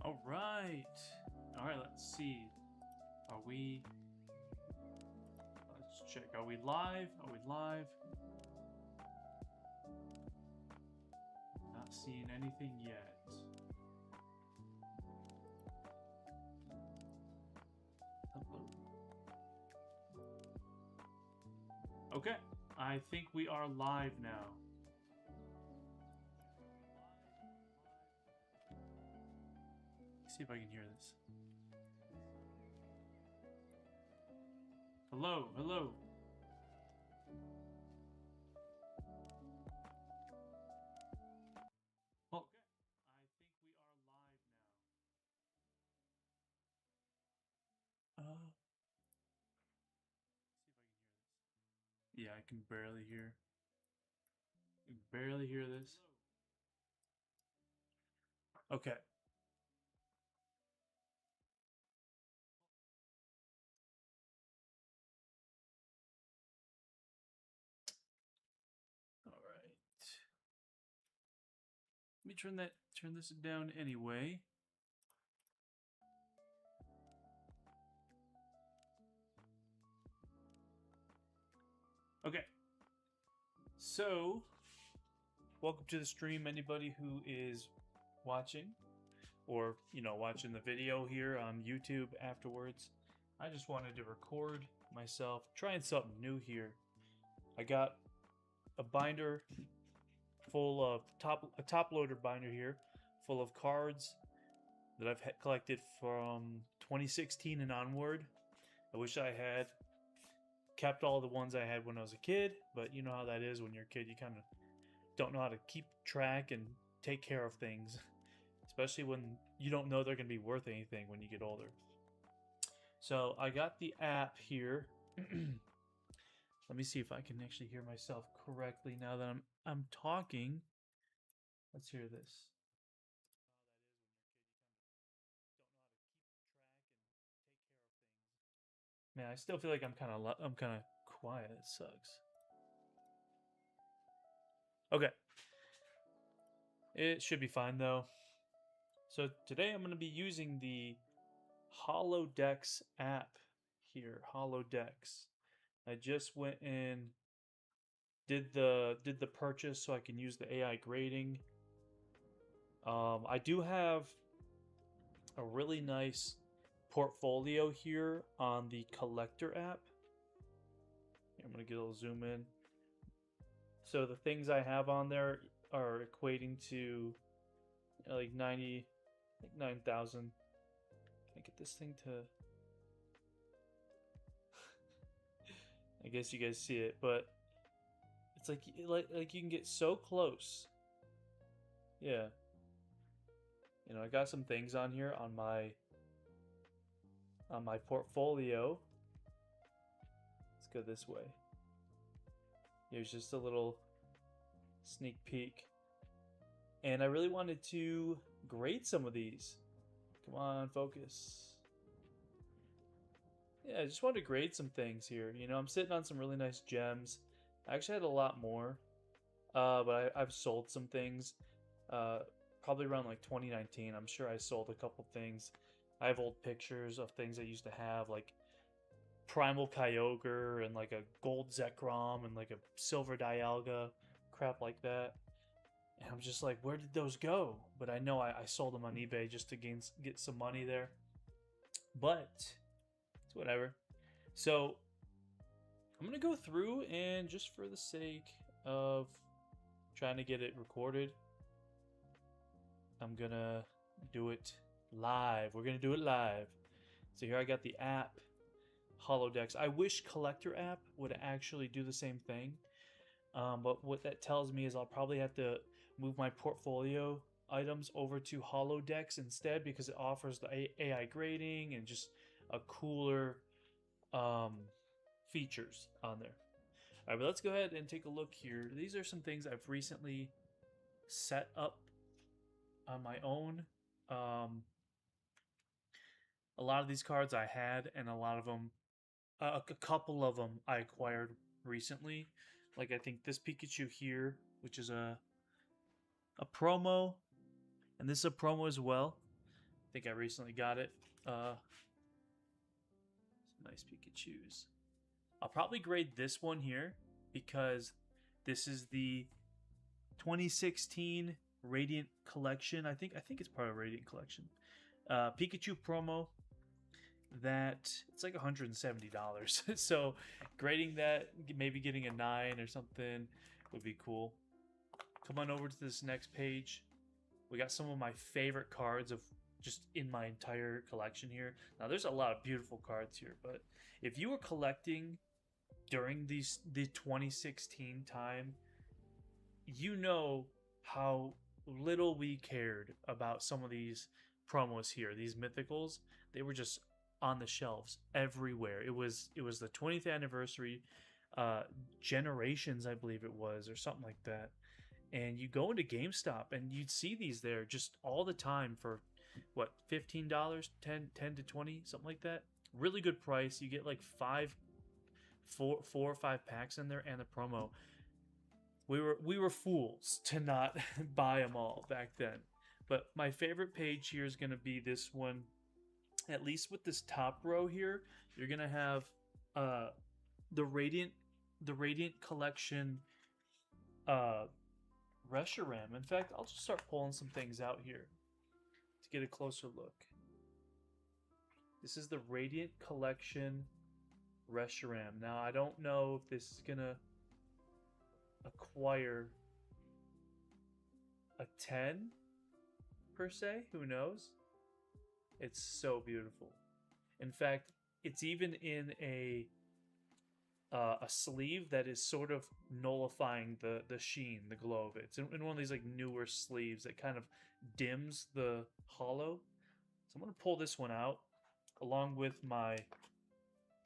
All right. All right, let's see. Are we... Let's check. Are we live? Are we live? Not seeing anything yet. Hello. Okay. I think we are live now. Let's see if I can hear this. Hello, hello. Well, okay. I think we are live now. See if I can hear this. Yeah, I can barely hear. I can barely hear this. Okay. All right. Let me turn this down anyway. Okay. So, welcome to the stream, anybody who is watching or, watching the video here on YouTube afterwards. I just wanted to record myself trying something new here. I got a binder full of a top loader binder here full of cards that I've collected from 2016 and onward. I wish I had kept all the ones I had when I was a kid, but you know how that is when you're a kid. You kind of don't know how to keep track and take care of things, especially when you don't know they're going to be worth anything when you get older. So I got the app here. Let me see if I can actually hear myself correctly now that I'm talking. Let's hear this. Man, I still feel like I'm kind of quiet. It sucks. Okay. It should be fine though. So today I'm going to be using the Holodex app here, Holodex. I just went and did the purchase so I can use the AI grading. I do have a really nice portfolio here on the collector app. I'm gonna get a little zoom in. So the things I have on there are equating to like 9,000. Can I get this thing to? I guess you guys see it, but it's like you can get so close. Yeah. I got some things on here on my portfolio. Let's go this way. Here's just a little sneak peek. And I really wanted to grade some of these. Come on, focus. Yeah, I just wanted to grade some things here. I'm sitting on some really nice gems. I actually had a lot more, but I've sold some things. Probably around like 2019. I'm sure I sold a couple things. I have old pictures of things I used to have, like Primal Kyogre and like a gold Zekrom and like a silver Dialga, crap like that. And I'm just like, where did those go? But I know I sold them on eBay just to get some money there. But it's whatever. So I'm going to go through and just for the sake of trying to get it recorded, I'm going to do it live. We're going to do it live. So here I got the app, Holodex. I wish Collector app would actually do the same thing. But what that tells me is I'll probably have to move my portfolio items over to Holodex instead because it offers the AI grading and just a cooler features on there. All right, but let's go ahead and take a look here. These are some things I've recently set up on my own. A lot of these cards I had, and a lot of them, a couple of them I acquired recently. Like I think this Pikachu here, which is a promo, and this is a promo as well. think I recently got it. Some nice Pikachus. I'll probably grade this one here because this is the 2016 Radiant Collection. I think it's part of Radiant Collection. Pikachu promo that it's like $170. So grading that, maybe getting a 9 or something would be cool. Come on over to this next page. We got some of my favorite cards of just in my entire collection here. Now there's a lot of beautiful cards here, but if you were collecting during the 2016 time, you know how little we cared about some of these promos here. These mythicals, they were just on the shelves everywhere. It was the 20th anniversary, Generations, I believe it was, or something like that. And you go into GameStop and you'd see these there just all the time for what, $15, 10 to 20, something like that. Really good price. You get like four or five packs in there and the promo. We were fools to not buy them all back then. But my favorite page here is going to be this one. At least with this top row here, you're going to have the Radiant Collection Reshiram. In fact, I'll just start pulling some things out here to get a closer look. This is the Radiant Collection Reshiram. Now, I don't know if this is going to acquire a 10 per se. Who knows? It's so beautiful. In fact, it's even in a sleeve that is sort of nullifying the sheen, the glow of it. It's in one of these like newer sleeves that kind of dims the hollow. So I'm gonna pull this one out along with my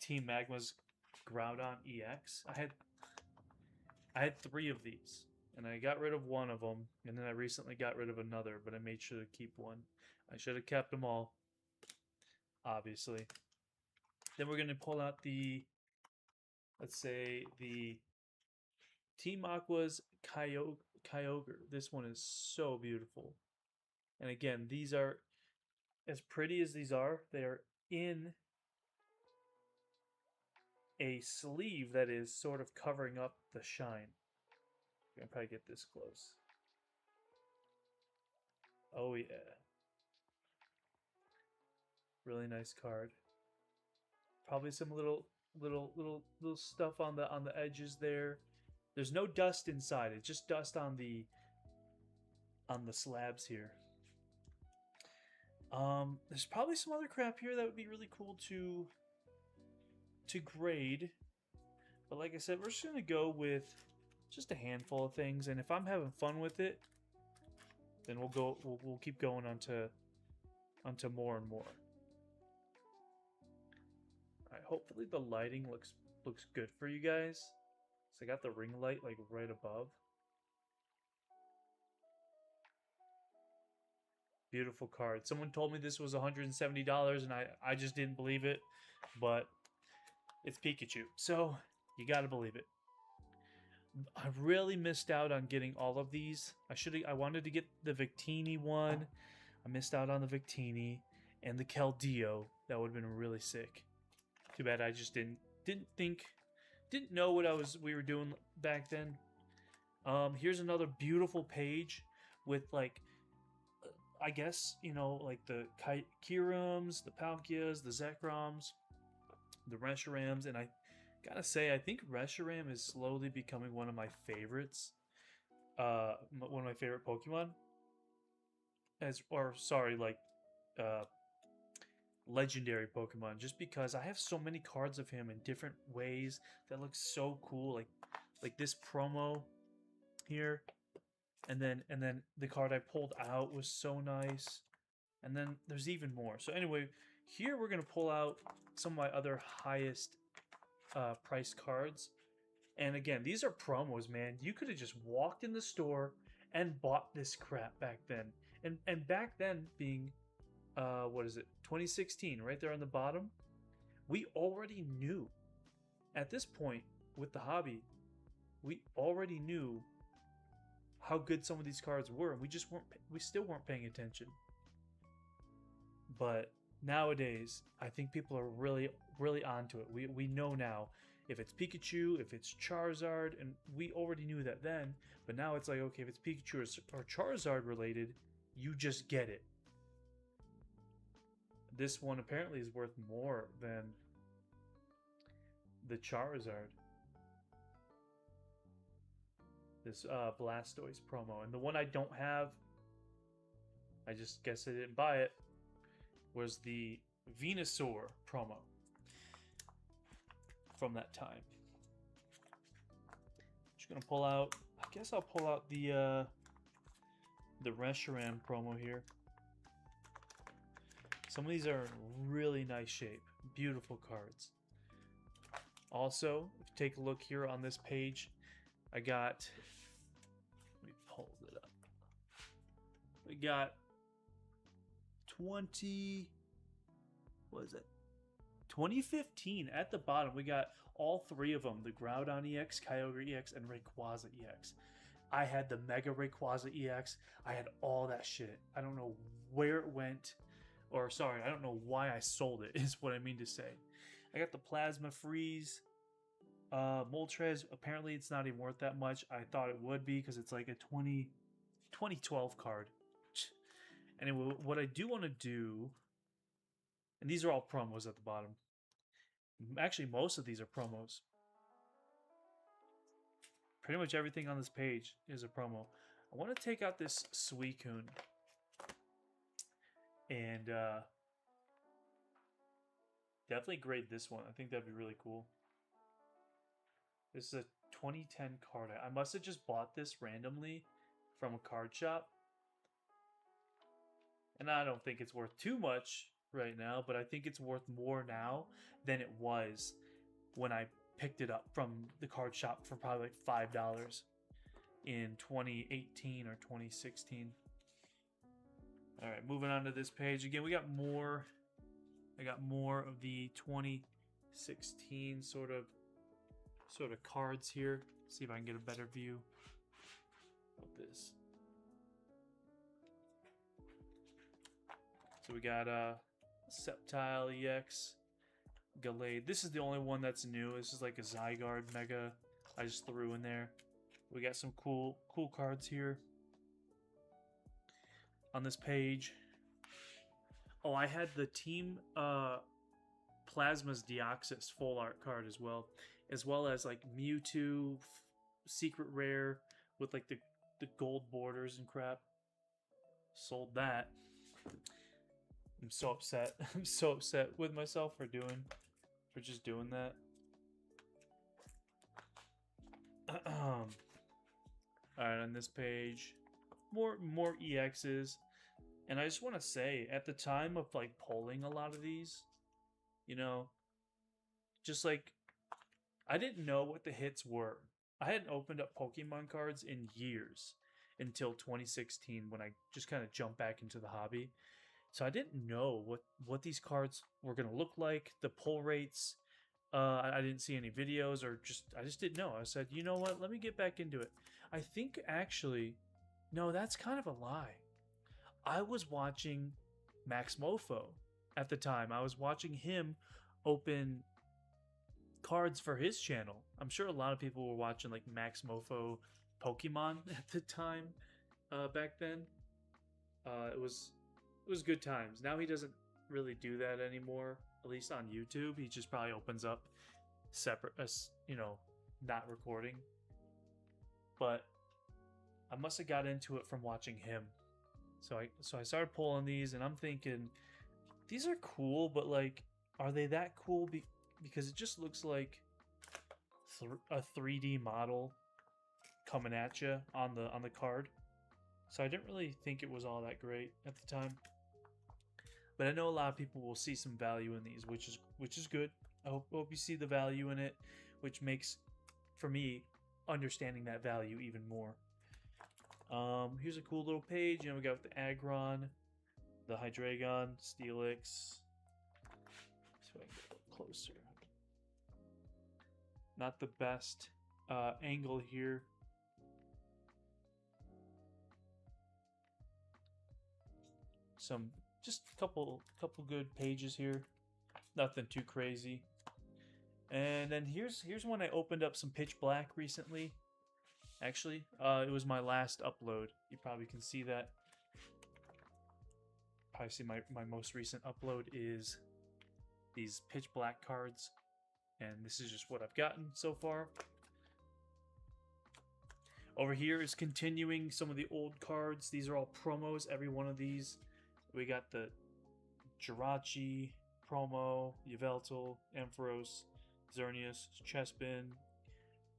Team Magma's Groudon EX. I had 3 of these, and I got rid of one of them, and then I recently got rid of another, but I made sure to keep one. I should have kept them all, obviously. Then we're going to pull out the, let's say, the Team Aqua's Kyogre. This one is so beautiful. And again, these are, as pretty as these are, they are in a sleeve that is sort of covering up the shine. I'm going to probably get this close. Oh yeah. Really nice card. Probably some little stuff on the edges there. There's no dust inside. It's just dust on the slabs here. There's probably some other crap here that would be really cool to grade. But like I said, we're just gonna go with just a handful of things, and if I'm having fun with it, then we'll keep going onto more and more. Alright, hopefully the lighting looks good for you guys. So I got the ring light like right above. Beautiful card. Someone told me this was $170 and I just didn't believe it, but it's Pikachu, so you gotta believe it. I really missed out on getting all of these. I wanted to get the Victini one. I missed out on the Victini and the Keldeo. That would have been really sick. Too bad I just didn't know what we were doing back then. Here's another beautiful page with like, I guess, you know, like the Kirums, the Palkias, the Zekroms, the Reshirams, and I gotta say, I think Reshiram is slowly becoming one of my favorites. One of my favorite Pokemon. Legendary Pokemon, just because I have so many cards of him in different ways that look so cool. Like this promo here, and then the card I pulled out was so nice, and then there's even more. So anyway, here we're gonna pull out some of my other highest price cards, and again, these are promos, man. You could have just walked in the store and bought this crap back then, and back then being what is it, 2016, right there on the bottom, we already knew at this point with the hobby, we already knew how good some of these cards were, and we still weren't paying attention. But nowadays, I think people are really, really onto it. We know now if it's Pikachu, if it's Charizard, and we already knew that then. But now it's like, okay, if it's Pikachu or Charizard related, you just get it. This one apparently is worth more than the Charizard. This Blastoise promo. And the one I don't have, I just guess I didn't buy it, was the Venusaur promo from that time. Just gonna pull out, I guess I'll pull out the Reshiram promo here. Some of these are in really nice shape. Beautiful cards. Also, if you take a look here on this page, I got, let me pull it up. We got 2015 at the bottom. We got all three of them, the Groudon EX, Kyogre EX, and Rayquaza EX. I had the Mega Rayquaza EX. I had all that shit. I don't know where it went, or sorry, I don't know why I sold it, is what I mean to say. I got the Plasma Freeze. Moltres, apparently it's not even worth that much. I thought it would be because it's like a 2012 card. Anyway, what I do want to do, and these are all promos at the bottom. Actually, most of these are promos. Pretty much everything on this page is a promo. I want to take out this Suicune and definitely grade this one. I think that'd be really cool. This is a 2010 card. I must have just bought this randomly from a card shop. And I don't think it's worth too much right now, but I think it's worth more now than it was when I picked it up from the card shop for probably like $5 in 2018 or 2016. All right, moving on to this page. Again, we got more. I got more of the 2016 sort of cards here. See if I can get a better view of this. So we got Sceptile EX, Gallade. This is the only one that's new. This is like a Zygarde Mega I just threw in there. We got some cool cards here on this page. Oh, I had the Team Plasma's Deoxys full art card as well as like Mewtwo secret rare with like the gold borders and crap. Sold that. I'm so upset. I'm so upset with myself for just doing that. Alright, on this page, more EXs. And I just want to say, at the time of like polling a lot of these, you know, just like, I didn't know what the hits were. I hadn't opened up Pokemon cards in years until 2016 when I just kind of jumped back into the hobby. So I didn't know what these cards were going to look like, the pull rates. I didn't see any videos or I just didn't know. I said, you know what? Let me get back into it. I think actually, no, that's kind of a lie. I was watching Max Mofo at the time. I was watching him open cards for his channel. I'm sure a lot of people were watching like Max Mofo Pokemon at the time back then. It was good times. Now he doesn't really do that anymore, at least on YouTube. He just probably opens up separate, you know, not recording. But I must have got into it from watching him. So I started pulling these, and I'm thinking, these are cool, but like, are they that cool? Because it just looks like a 3D model coming at you on the card. So I didn't really think it was all that great at the time. But I know a lot of people will see some value in these, which is good. I hope you see the value in it, which makes, for me, understanding that value even more. Here's a cool little page. You know, we got the Aggron, the Hydreigon, Steelix. So I can get a little closer. Not the best angle here. Some just a couple good pages here. Nothing too crazy. And then here's one I opened up some Pitch Black recently. Actually, it was my last upload. You probably can see that. Probably see my most recent upload is these Pitch Black cards. And this is just what I've gotten so far. Over here is continuing some of the old cards. These are all promos, every one of these. We got the Jirachi promo, Yveltal, Ampharos, Xerneas, Chespin,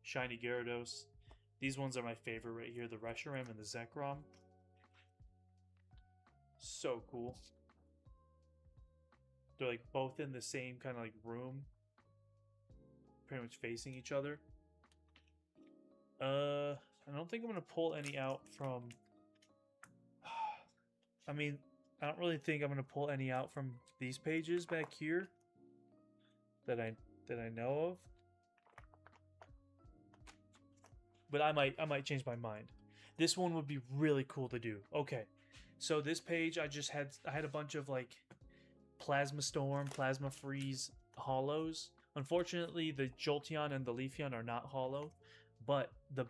Shiny Gyarados. These ones are my favorite right here, the Reshiram and the Zekrom. So cool. They're like both in the same kind of like room, pretty much facing each other. I don't think I'm gonna pull any out from. I mean, I don't really think I'm gonna pull any out from these pages back here that I know of. But I might change my mind. This one would be really cool to do. Okay, so this page I had a bunch of like Plasma Storm, Plasma Freeze hollows. Unfortunately, the Jolteon and the Leafeon are not hollow, but the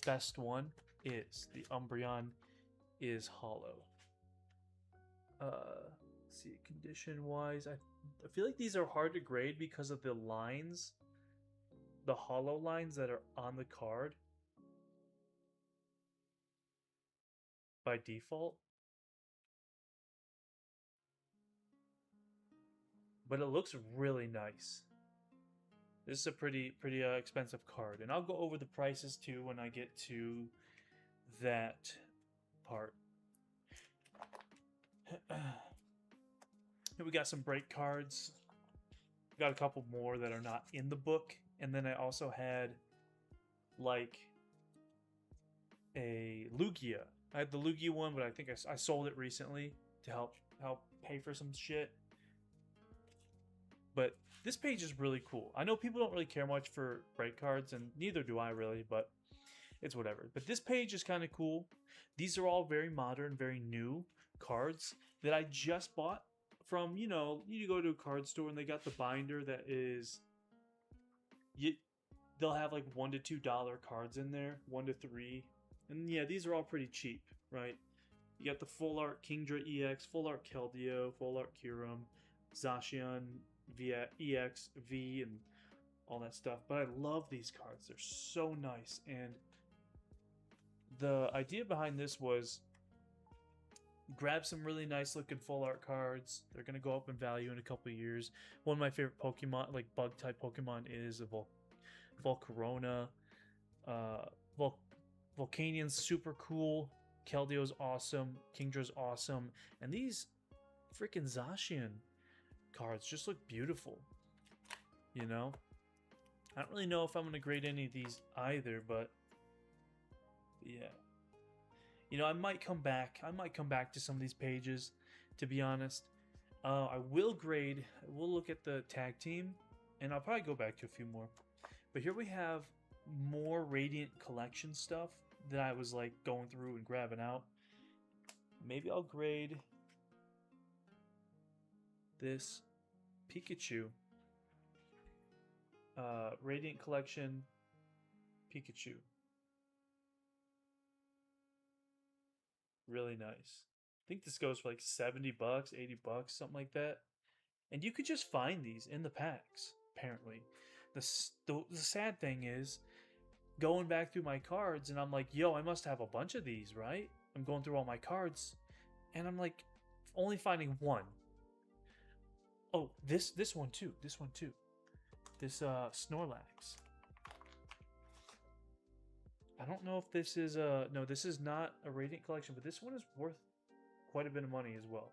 best one is the Umbreon is hollow. Let's see, condition wise, I feel like these are hard to grade because of the lines, the hollow lines that are on the card by default. But it looks really nice. This is a pretty expensive card, and I'll go over the prices too when I get to that part. Here we got some break cards. We got a couple more that are not in the book, and then I also had like a Lugia. I had the Lugia one, but I think I sold it recently to help pay for some shit. But this page is really cool. I know people don't really care much for break cards, and neither do I really, but it's whatever. But this page is kind of cool. These are all very modern, very new cards that I just bought from, you go to a card store and they got the binder that is, they'll have like $1 to $2 cards in there, 1 to 3. And yeah, these are all pretty cheap, right? You got the Full Art Kingdra EX, Full Art Keldeo, Full Art Kyurem, Zacian via EX, V, and all that stuff. But I love these cards. They're so nice. And the idea behind this was grab some really nice looking full art cards. They're going to go up in value in a couple of years. One of my favorite Pokemon, like bug type Pokemon, is a Volcarona. Volcanian's super cool. Keldeo's awesome. Kingdra's awesome. And these freaking Zacian cards just look beautiful. I don't really know if I'm going to grade any of these either, but yeah. I might come back. I might come back to some of these pages, to be honest. I will grade. We'll look at the tag team, and I'll probably go back to a few more. But here we have more Radiant Collection stuff that I was like going through and grabbing out. Maybe I'll grade this Pikachu. Radiant Collection Pikachu. Really nice. I think this goes for like $70, $80, something like that. And you could just find these in the packs, apparently. The sad thing is, going back through my cards, and I'm like, yo, I must have a bunch of these, right? I'm going through all my cards, and I'm like, only finding one. Oh, this one too. This one too. This Snorlax. I don't know if this is no, this is not a Radiant Collection, but this one is worth quite a bit of money as well.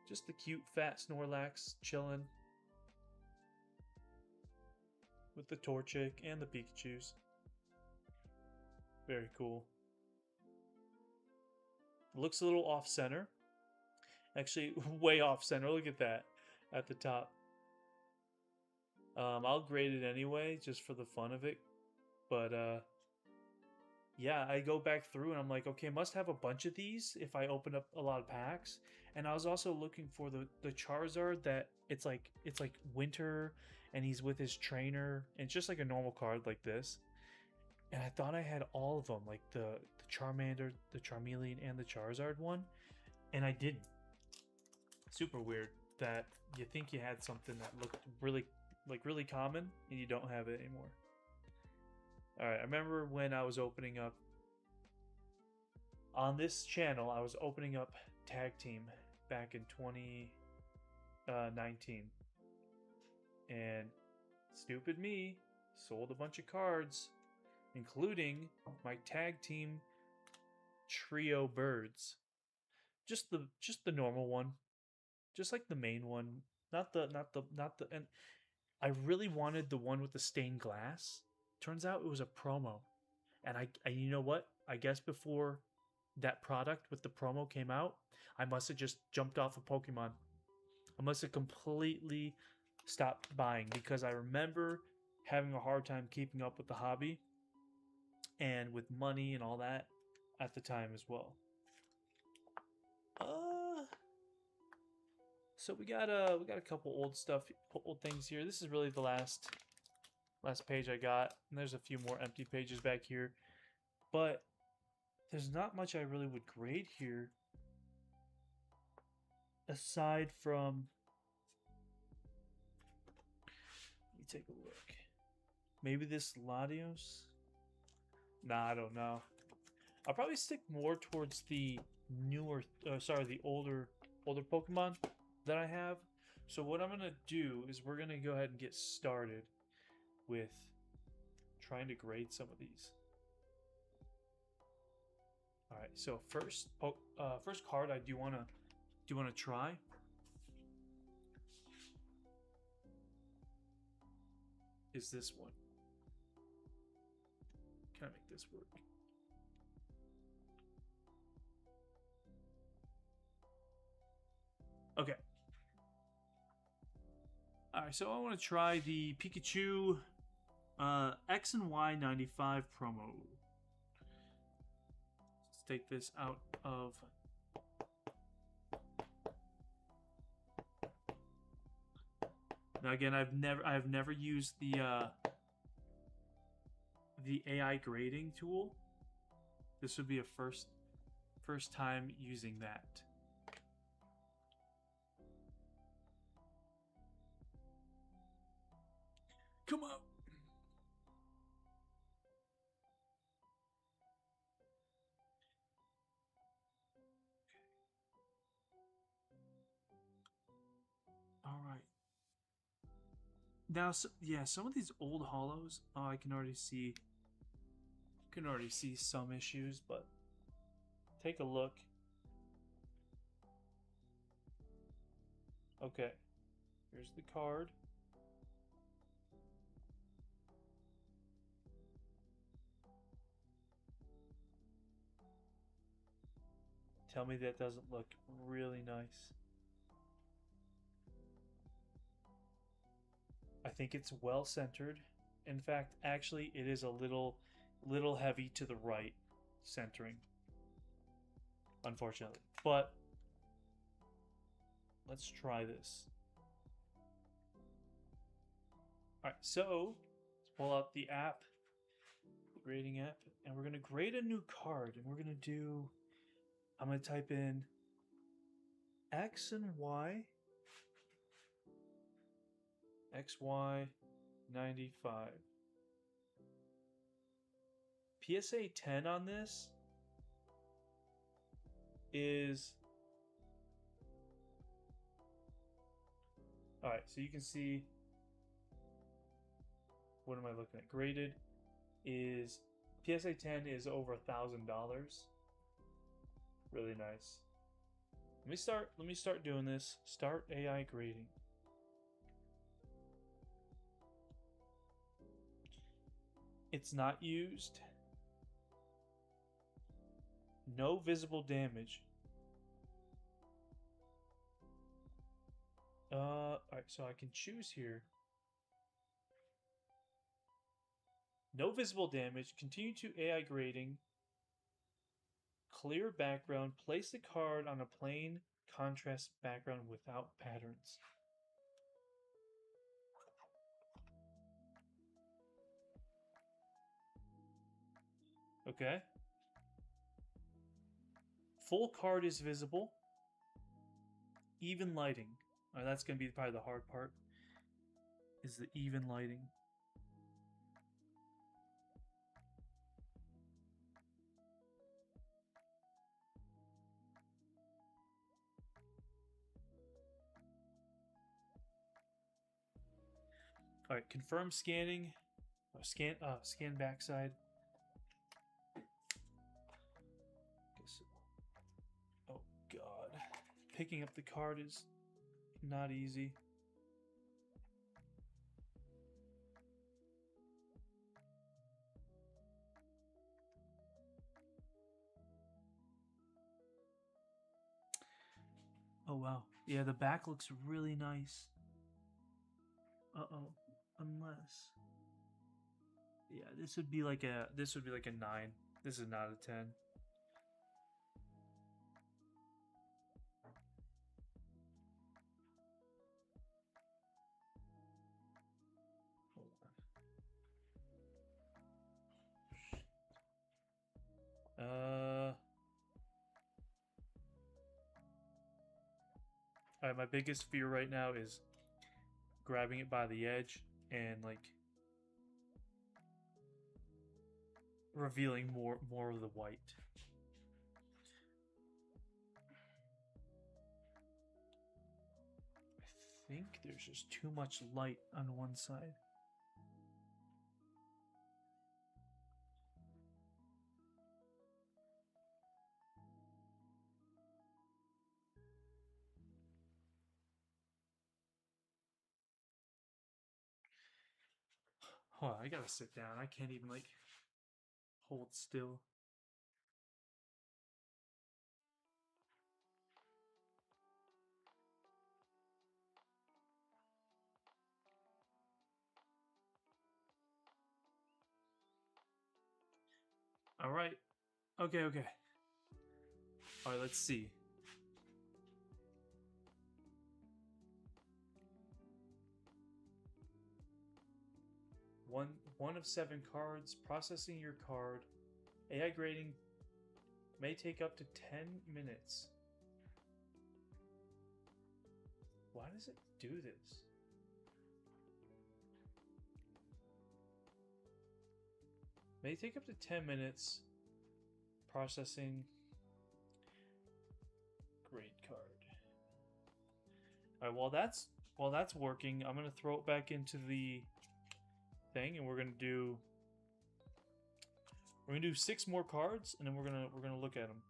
Just the cute fat Snorlax chilling with the Torchic and the Pikachus. Very cool. Looks a little off center. Actually, way off center. Look at that at the top. I'll grade it anyway, just for the fun of it. But yeah, I go back through and I'm like, okay, must have a bunch of these if I open up a lot of packs. And I was also looking for the Charizard that it's like winter and he's with his trainer and it's just like a normal card like this. And I thought I had all of them, like the Charmander, the Charmeleon, and the Charizard one, and I didn't. Super weird that you think you had something that looked really common and you don't have it anymore. All right, I remember when I was opening up on this channel, I was opening up Tag Team back in 2019, and stupid me sold a bunch of cards, including my Tag Team Trio Birds. Just the normal one, just like the main one, not the. And I really wanted the one with the stained glass. Turns out it was a promo, and I you know what? I guess before that product with the promo came out, I must have just jumped off of Pokemon. I must have completely stopped buying because I remember having a hard time keeping up with the hobby and with money and all that at the time as well. Uh so we got a couple old stuff, old things here. This is really the last page I got, and there's a few more empty pages back here. But there's not much I really would grade here aside from, let me take a look. Maybe this Latios? Nah, I don't know. I'll probably stick more towards the newer, the older Pokemon that I have. So what I'm gonna do is we're gonna go ahead and get started with trying to grade some of these. All right. So first card I do wanna try is this one. Can I make this work? Okay. All right, so I want to try the Pikachu X and Y 95 promo. Let's take this out of. Now again, I've never used the AI grading tool. This would be a first time using that. Come on. All right. Now, so, yeah, some of these old hollows, I can already see some issues, but take a look. Okay. Here's the card. Tell me that doesn't look really nice. I think it's well centered. In fact, actually, it is a little heavy to the right centering, unfortunately. But let's try this. All right, so let's pull out the app, the grading app, and we're gonna grade a new card, and we're gonna do. I'm gonna type in X and Y, XY 95. PSA 10 on this is. All right, so you can see. What am I looking at? Graded is PSA 10 is over $1,000. Really nice. Let me start doing this. Start AI grading. It's not used. No visible damage. Alright, so I can choose here. No visible damage. Continue to AI grading. Clear background. Place the card on a plain contrast background without patterns. Okay. Full card is visible. Even lighting. That's going to be probably the hard part. Is the even lighting. All right, confirm scanning. Scan backside. Oh God, picking up the card is not easy. Oh wow, yeah, the back looks really nice. Uh-oh, unless, yeah, this would be like a 9. This is not a 10. Alright, my biggest fear right now is grabbing it by the edge and like revealing more of the white. I think there's just too much light on one side. Hold on, I gotta sit down. I can't even like hold still. All right. Okay. All right, let's see. One of 7 cards. Processing your card. AI grading may take up to 10 minutes. Why does it do this? May take up to 10 minutes. Processing grade card. All right, while that's working, I'm gonna throw it back into the thing, and we're gonna do 6 more cards, and then we're gonna look at them.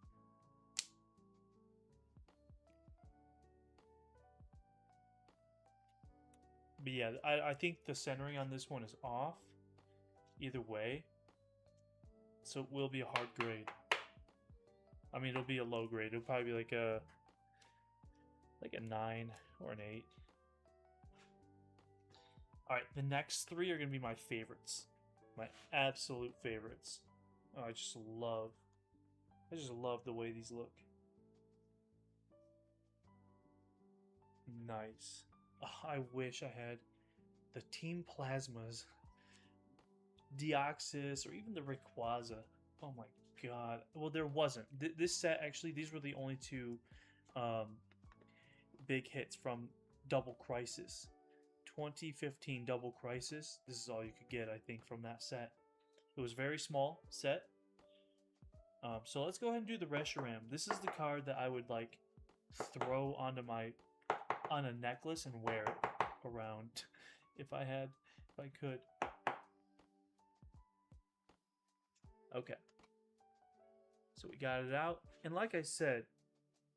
But yeah, I think the centering on this one is off. Either way, so it will be a hard grade. I mean, it'll be a low grade. It'll probably be like a 9 or an 8. All right, the next 3 are gonna be my favorites, my absolute favorites. Oh, I just love the way these look. Nice. Oh, I wish I had the Team Plasmas, Deoxys, or even the Rayquaza. Oh my god. Well, there wasn't. This set, actually, these were the only 2 big hits from Double Crisis. 2015 Double Crisis. This is all you could get, I think, from that set. It was a very small set. So let's go ahead and do the Reshiram. This is the card that I would like throw on a necklace and wear it around if I could. Okay. So we got it out. And like I said,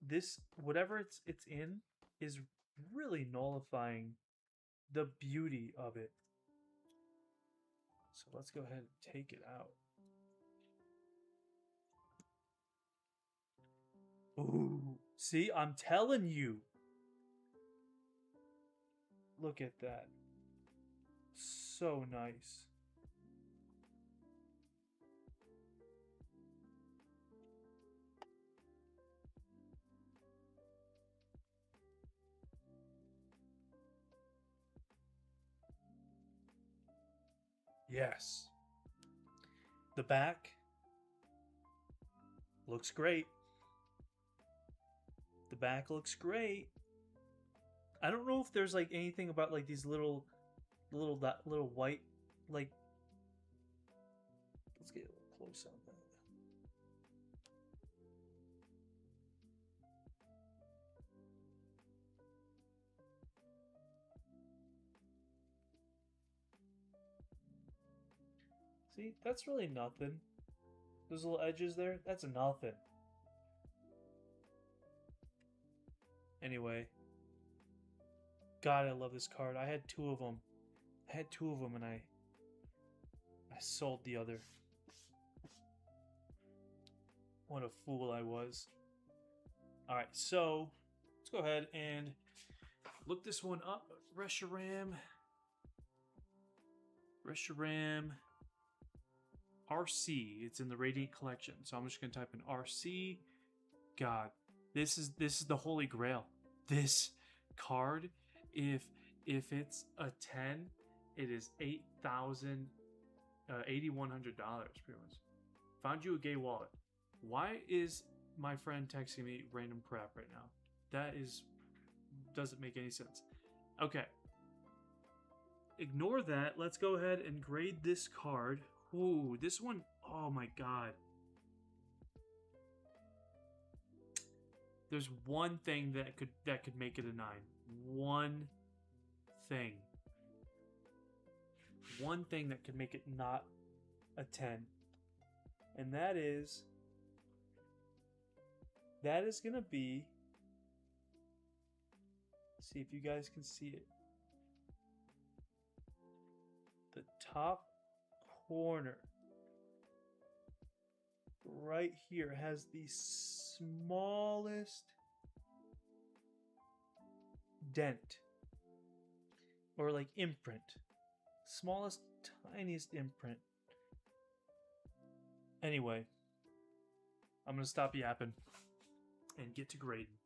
this, whatever it's in, is really nullifying the beauty of it. So let's go ahead and take it out. Ooh, see, I'm telling you. Look at that. So nice. Yes. The back looks great. The back looks great. I don't know if there's like anything about like these little white like. Let's get a little close on that. See, that's really nothing. Those little edges there, that's nothing. Anyway, God, I love this card. I had two of them. And I sold the other. What a fool I was. All right, so let's go ahead and look this one up. Reshiram RC. It's in the Radiant Collection. So I'm just gonna type in RC. God, this is the holy grail. This card, if it's a 10, it is $8,100 pretty much. Found you a gay wallet. Why is my friend texting me random crap right now? That doesn't make any sense. Okay. Ignore that. Let's go ahead and grade this card. Ooh, this one, oh my god. There's one thing that could make it a 9. One thing. One thing that could make it not a 10. And that is going to be, see if you guys can see it. The top corner right here has the smallest dent or like imprint. Smallest, tiniest imprint. Anyway, I'm going to stop yapping and get to grading.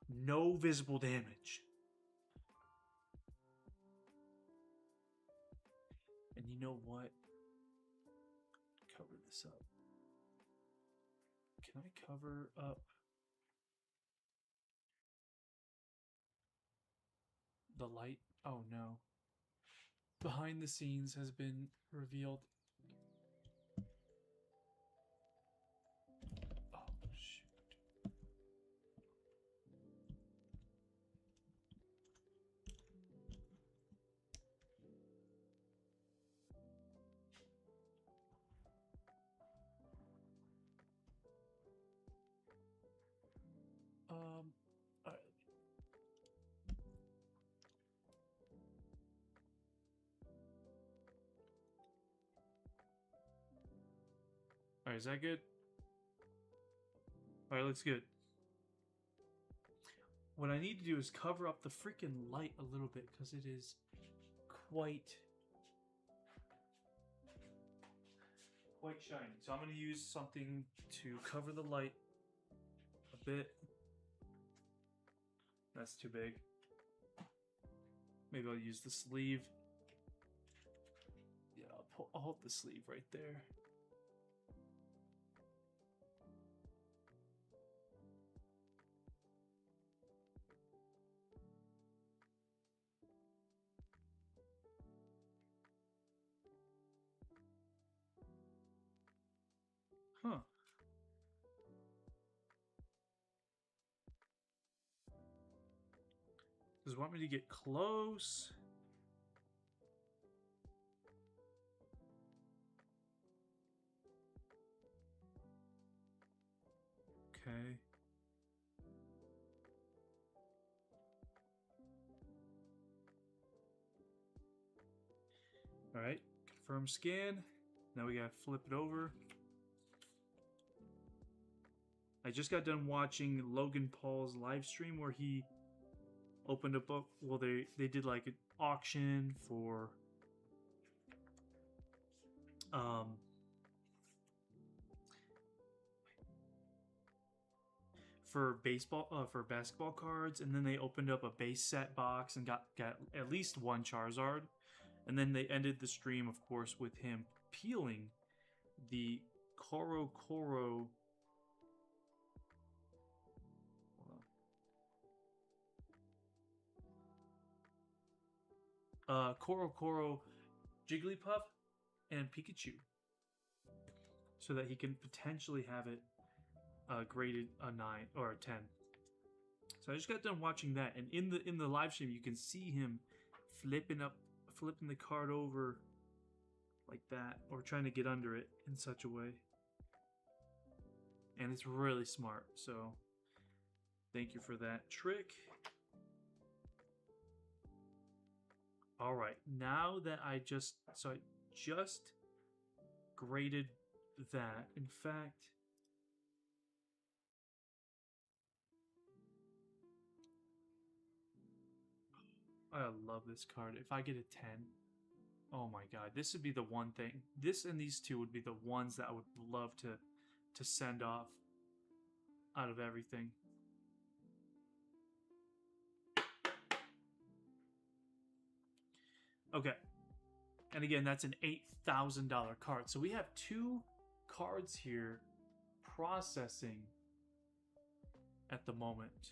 No visible damage. And you know what? Cover this up. Can I cover up the light? Oh no. Behind the scenes has been revealed. Oh shoot. Alright. Alright, is that good? Alright, looks good. What I need to do is cover up the freaking light a little bit because it is quite shiny. So I'm going to use something to cover the light a bit. That's too big. Maybe I'll use the sleeve. Yeah, I'll hold the sleeve right there. Huh. Does it want me to get close? Okay. All right, confirm scan. Now we gotta flip it over. I just got done watching Logan Paul's live stream where he opened a book. Well, they did like an auction for for basketball cards, and then they opened up a base set box and got at least one Charizard. And then they ended the stream, of course, with him peeling the Koro Koro. Koro Koro Jigglypuff and Pikachu, so that he can potentially have it graded a 9 or a 10. So I just got done watching that, and in the live stream you can see him flipping the card over like that, or trying to get under it in such a way. And it's really smart, so thank you for that trick. All right, now that I just graded that. In fact, I love this card. If I get a 10, oh my god, this would be the one thing. This and these two would be the ones that I would love to send off out of everything. Okay. And again, that's an $8,000 card. So we have two cards here processing at the moment.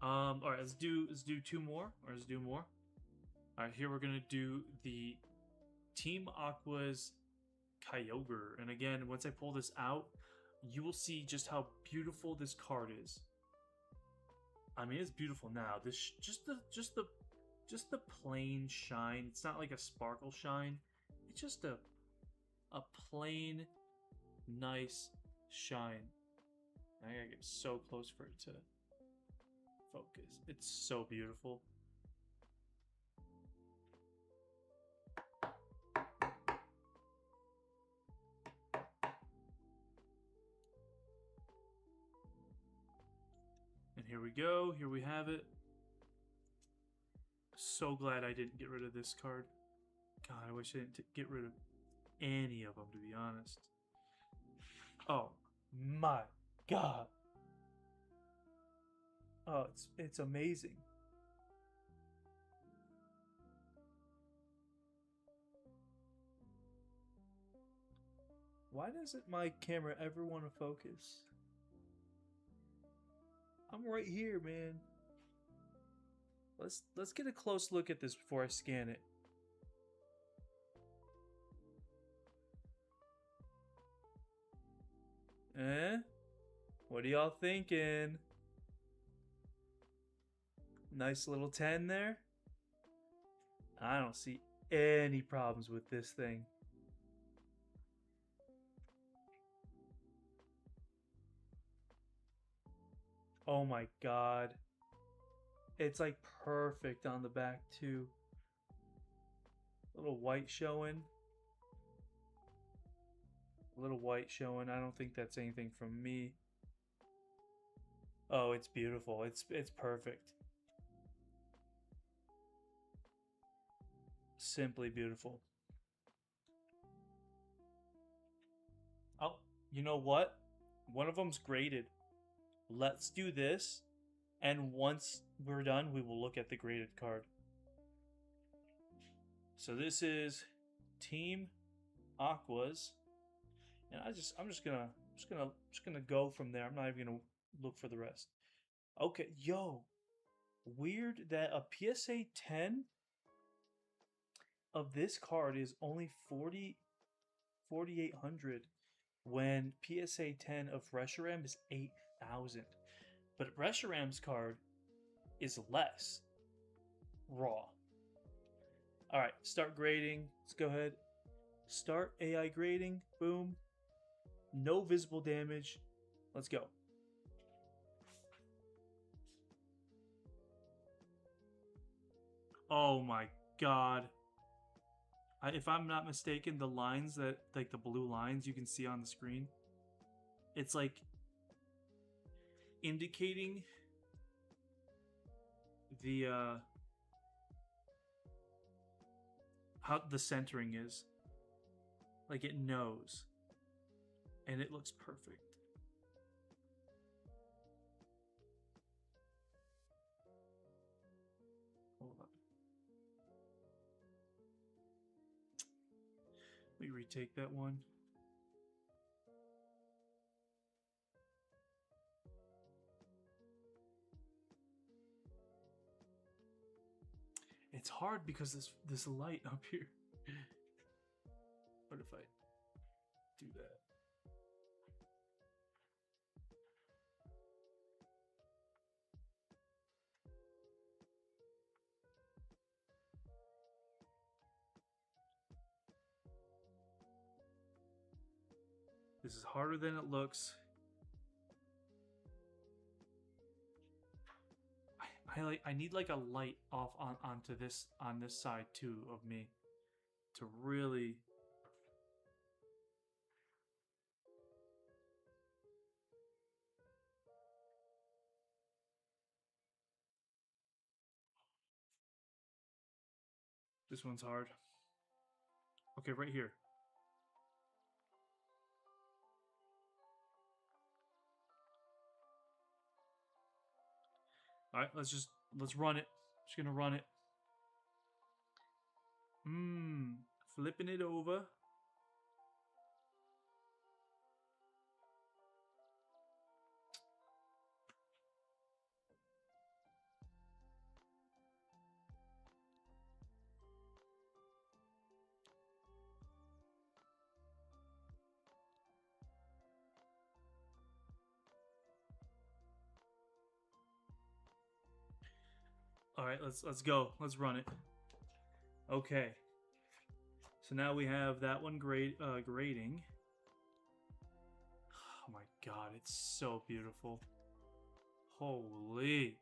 All right, let's do two more, or let's do more. All right, here we're gonna do the Team Aqua's Kyogre, and again, once I pull this out, you will see just how beautiful this card is. I mean, it's beautiful now. This just the plain shine. It's not like a sparkle shine. It's just a plain nice shine. I gotta get so close for it to focus. It's so beautiful. And here we go. Here we have it. So glad I didn't get rid of this card. God, I wish I didn't get rid of any of them, to be honest. Oh my god. Oh, it's amazing. Why doesn't my camera ever want to focus? I'm right here, man. Let's get a close look at this before I scan it. Eh? What are y'all thinking? Nice little 10 there. I don't see any problems with this thing. Oh my god. It's like perfect on the back too. Little white showing. Little white showing. I don't think that's anything from me. Oh, it's beautiful. It's perfect. Simply beautiful. Oh, you know what? One of them's graded. Let's do this, and once we're done, we will look at the graded card. So this is Team Aquas, and I'm just gonna go from there. I'm not even gonna look for the rest. Okay, yo, weird that a PSA 10 of this card is only 4,800 when PSA 10 of Reshiram is 8,000. But Reshiram's card is less raw. All right, start grading. Let's go ahead. Start AI grading. Boom. No visible damage. Let's go. Oh my god. If I'm not mistaken, the lines that, like the blue lines you can see on the screen, it's like indicating the how the centering is. Like it knows. And it looks perfect. Hold on. Let me retake that one. It's hard because this light up here. What if I do that? This is harder than it looks. I need like a light off onto this on this side too of me to really. This one's hard. Okay, right here. All right, let's run it. Just gonna run it. Flipping it over. All right, let's go. Let's run it. Okay. So now we have that one grading. Oh my god, it's so beautiful. Holy.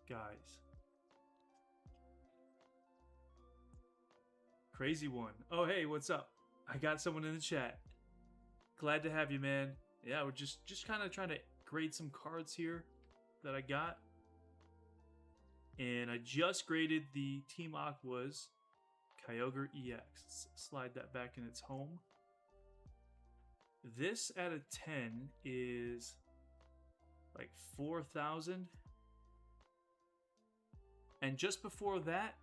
Guys. Crazy one. Oh, hey, what's up? I got someone in the chat. Glad to have you, man. Yeah, we're just kind of trying to grade some cards here that I got. And I just graded the Team Aqua's Kyogre EX. Let's slide that back in its home. This out of 10 is like 4,000. And just before that,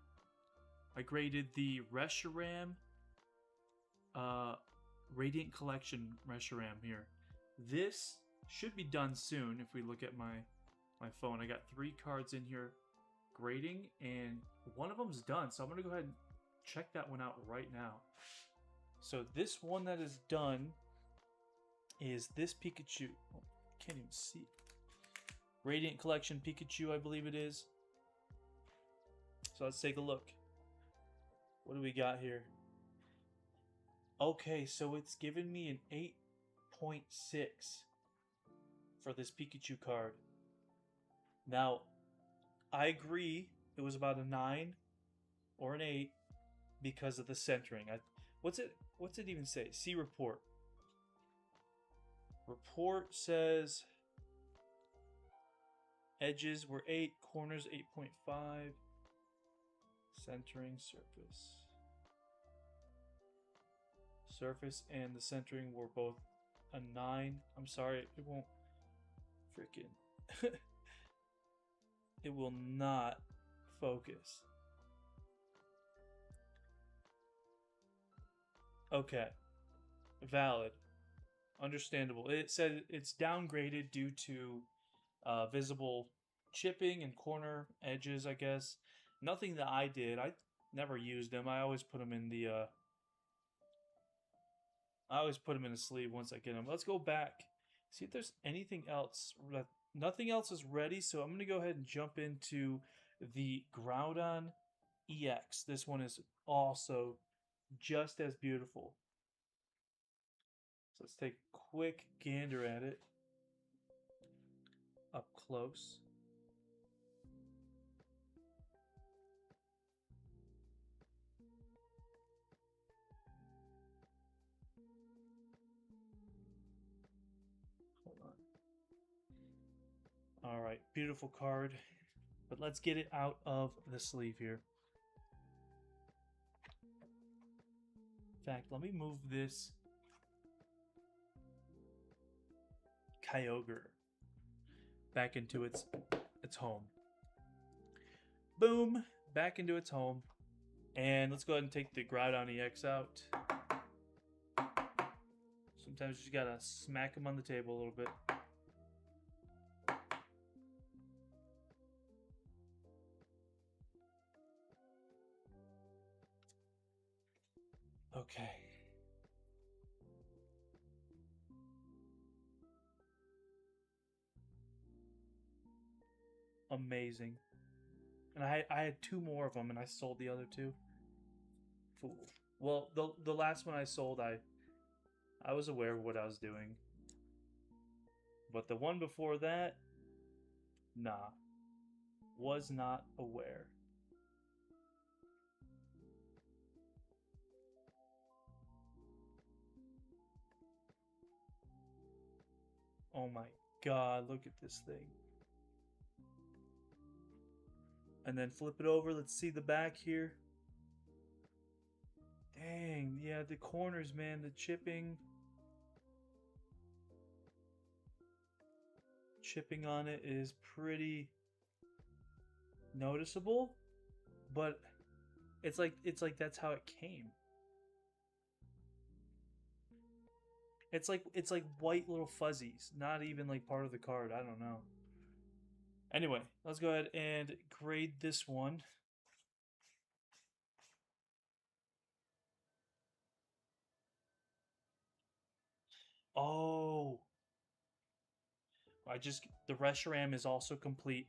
I graded the Reshiram Radiant Collection Reshiram here. This should be done soon if we look at my phone. I got 3 cards in here grading, and one of them's done. So I'm going to go ahead and check that one out right now. So this one that is done is this Pikachu. Oh, can't even see. Radiant Collection Pikachu, I believe it is. So let's take a look. What do we got here? Okay, so it's given me an 8.6 for this Pikachu card. Now, I agree it was about a 9 or an 8 because of the centering. What's it even say? See report. Report says edges were 8, corners 8.5, centering surface and the centering were both a 9. I'm sorry, it won't freaking it will not focus. Okay. Valid. Understandable. It said it's downgraded due to visible chipping and corner edges, I guess. Nothing that I did. I never used them. I always put them in the a sleeve once I get them. Let's go back. See if there's anything else. Nothing else is ready, so I'm going to go ahead and jump into the Groudon EX. This one is also just as beautiful. So let's take a quick gander at it up close. All right, beautiful card, but let's get it out of the sleeve here. In fact, let me move this Kyogre back into its home. Boom, back into its home. And let's go ahead and take the Groudon EX out. Sometimes you just gotta smack them on the table a little bit. Okay. Amazing. And I had two more of them, and I sold the other two. Fool. Well, the last one I sold, I was aware of what I was doing. But the one before that, nah, was not aware. Oh my god, look at this thing. And then flip it over. Let's see the back here. Dang, yeah, the corners, man, the chipping on it is pretty noticeable, but it's like that's how it came. It's like white little fuzzies, not even like part of the card. I don't know. Anyway, let's go ahead and grade this one. Oh, the Reshiram is also complete.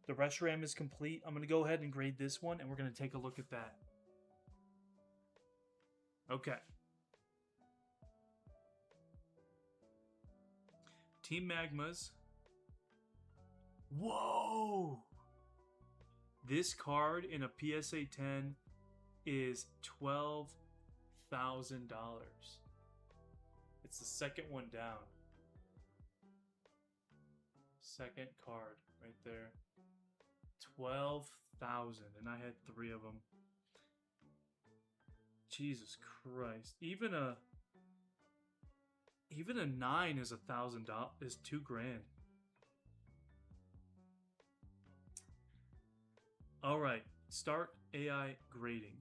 The Reshiram is complete. I'm going to go ahead and grade this one, and we're going to take a look at that. Okay. Team Magmas. Whoa! This card in a PSA 10 is $12,000. It's the second one down. Second card right there. 12,000, and I had 3 of them. Jesus Christ! Even a 9 is $1,000. Is $2,000. All right, start AI grading.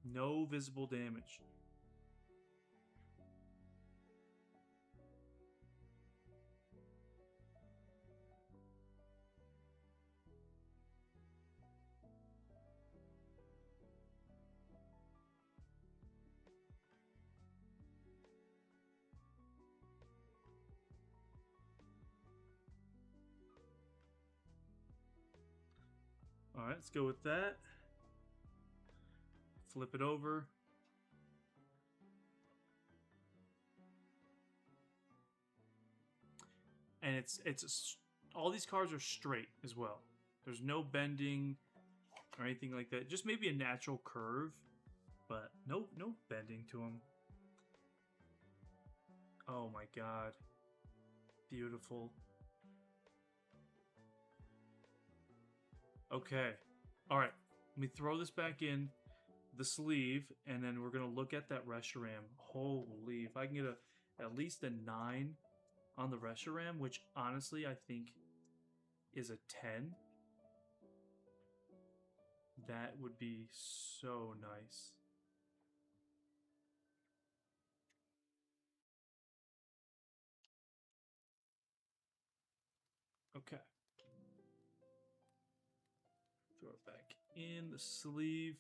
No visible damage. All right, let's go with that. Flip it over. And it's all these cards are straight as well. There's no bending or anything like that. Just maybe a natural curve, but no bending to them. Oh my god. Beautiful. Okay. All right. Let me throw this back in the sleeve, and then we're going to look at that Reshiram. Holy, if I can get at least a 9 on the Reshiram, which honestly I think is a 10, that would be so nice. Okay. Throw it back in the sleeve.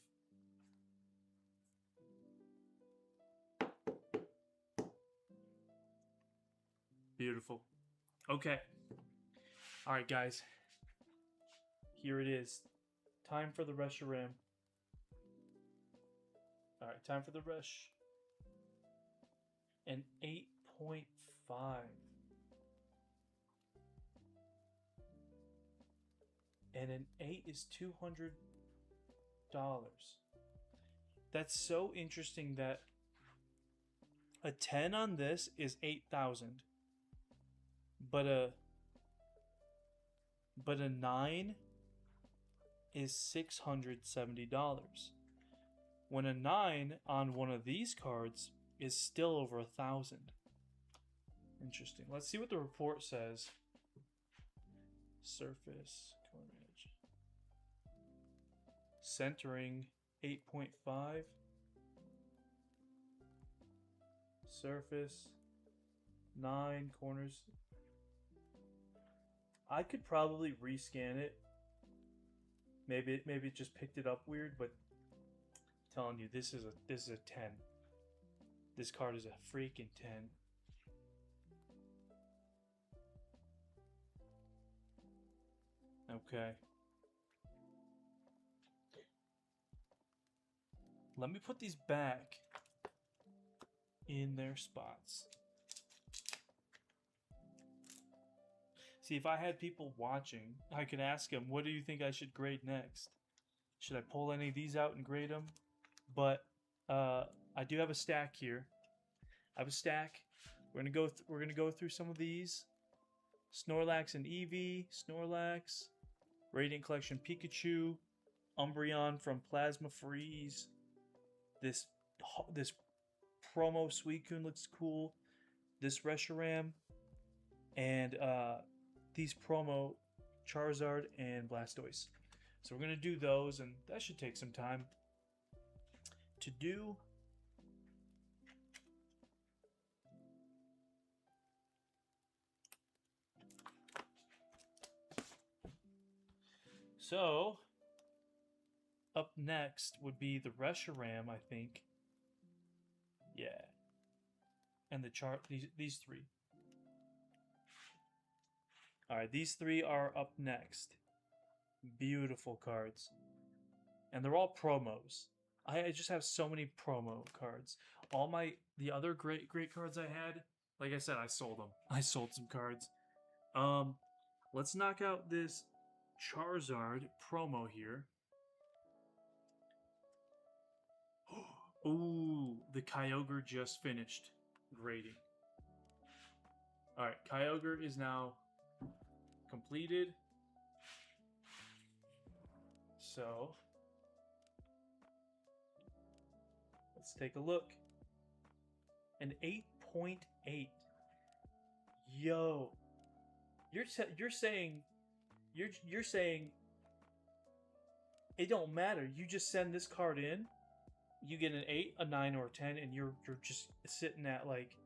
Beautiful. Okay. All right, guys. Here it is. Time for the Reshiram. All right, time for the Rush. An 8.5. And an 8 is $200. That's so interesting that a 10 on this is 8,000. But a 9 is $670. When a 9 on one of these cards is still over 1,000. Interesting. Let's see what the report says. Surface, corner edge. Centering 8.5. Surface 9. Corners. I could probably rescan it. Maybe it just picked it up weird, but I'm telling you, this is a 10. This card is a freaking 10. Okay. Let me put these back in their spots. See, if I had people watching, I could ask them, what do you think I should grade next? Should I pull any of these out and grade them? But I do have a stack here. I have a stack. We're gonna go through some of these. Snorlax and Eevee, Snorlax, Radiant Collection Pikachu, Umbreon from Plasma Freeze. This promo Suicune looks cool. This Reshiram, and these promo Charizard and Blastoise. So we're gonna do those, and that should take some time to do. So up next would be the Reshiram, I think. Yeah. And the these three. Alright, these three are up next. Beautiful cards. And they're all promos. I just have so many promo cards. The other great cards I had, like I said, I sold them. I sold some cards. Let's knock out this Charizard promo here. Ooh, the Kyogre just finished grading. Alright, Kyogre is now completed. So, let's take a look. An 8.8. Yo, you're saying it don't matter. You just send this card in, you get an 8, a 9, or a 10, and you're just sitting at like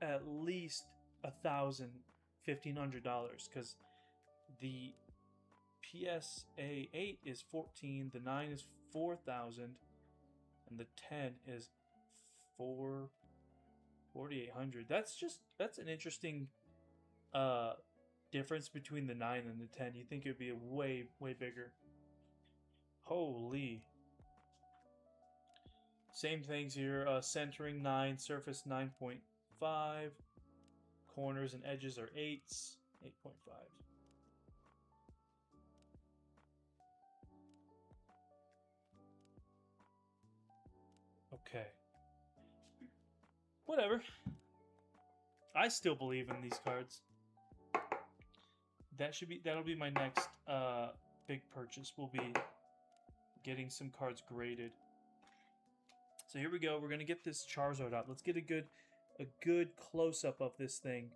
at least $1,000, $1,500, because the PSA 8 is 14, the 9 is 4,000, and the 10 is 4,800. That's an interesting difference between the 9 and the 10. You think it would be way bigger. Holy. Same things here. Centering 9, surface 9.5, corners and edges are 8s, 8.5. Okay. Whatever. I still believe in these cards. That'll be my next big purchase. Will be getting some cards graded. So here we go. We're gonna get this Charizard out. Let's get a good close up of this thing.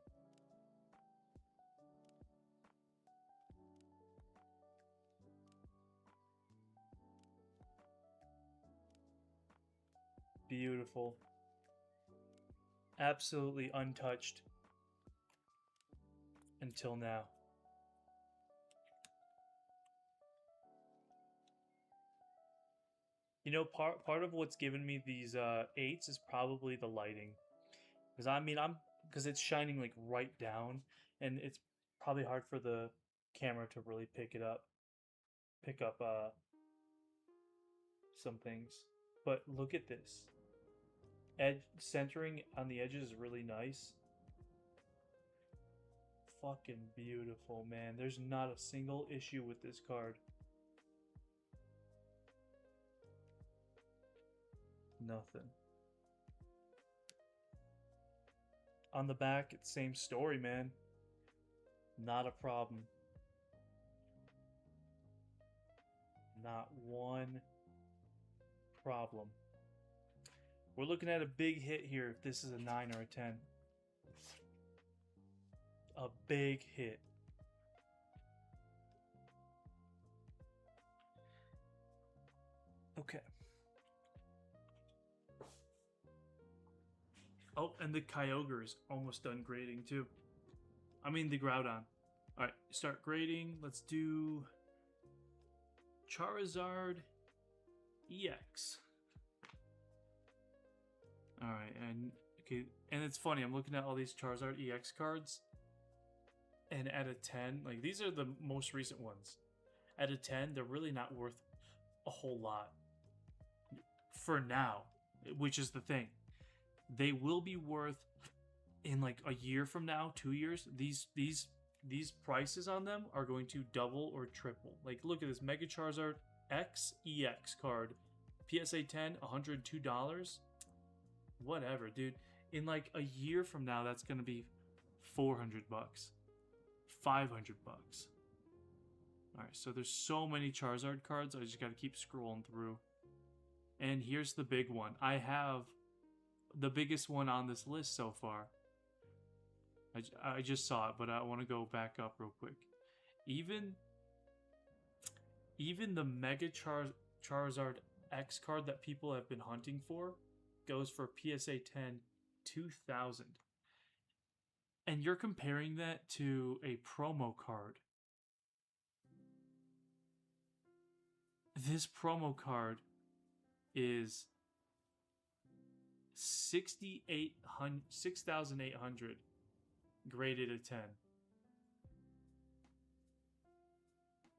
Beautiful. Absolutely untouched until now. You know, part of what's given me these 8s is probably the lighting, because it's shining like right down, and it's probably hard for the camera to really pick up some things. But look at this. Centering on the edges is really nice. Fucking beautiful, man. There's not a single issue with this card. Nothing. On the back, it's same story, man. Not a problem. Not one problem. We're looking at a big hit here if this is a 9 or a 10. A big hit. Okay. Oh, and the Kyogre is almost done grading too. I mean the Groudon. Alright, start grading. Let's do Charizard EX. Alright, and okay, and it's funny, I'm looking at all these Charizard EX cards, and at a 10, like these are the most recent ones. At a 10, they're really not worth a whole lot for now, which is the thing. They will be worth in like a year from now, 2 years. These prices on them are going to double or triple. Like look at this Mega Charizard X EX card, PSA 10, $102. Whatever, dude. In like a year from now, that's gonna be $400, $500. All right, so there's so many Charizard cards. I just got to keep scrolling through. And here's the big one. I have the biggest one on this list so far. I just saw it, but I want to go back up real quick. Even the Mega Charizard X card that people have been hunting for goes for PSA 10 $2,000. And you're comparing that to a promo card. This promo card is 6,800 graded a 10.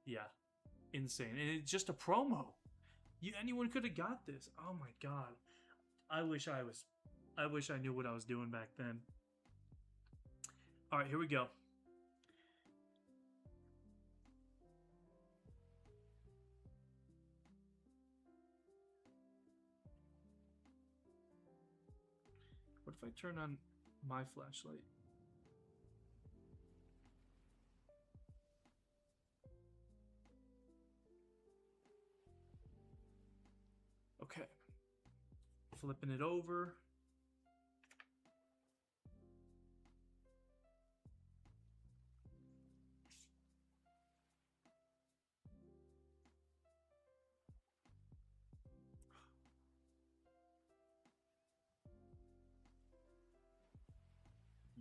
Yeah, insane. And it's just a promo. Anyone could have got this. Oh my god. I wish I knew what I was doing back then. All right, here we go. What if I turn on my flashlight? Okay. Flipping it over.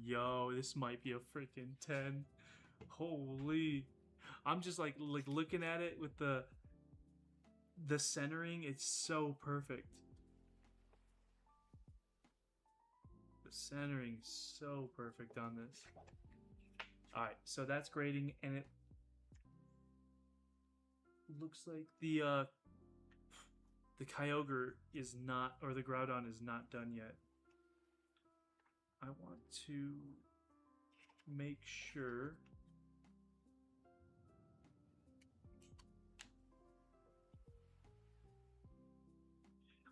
Yo, this might be a freaking 10. Holy. I'm just like looking at it with the centering. It's so perfect. The centering is so perfect on this. All right, so that's grading, and it looks like the Kyogre is not, or the Groudon is not done yet. I want to make sure.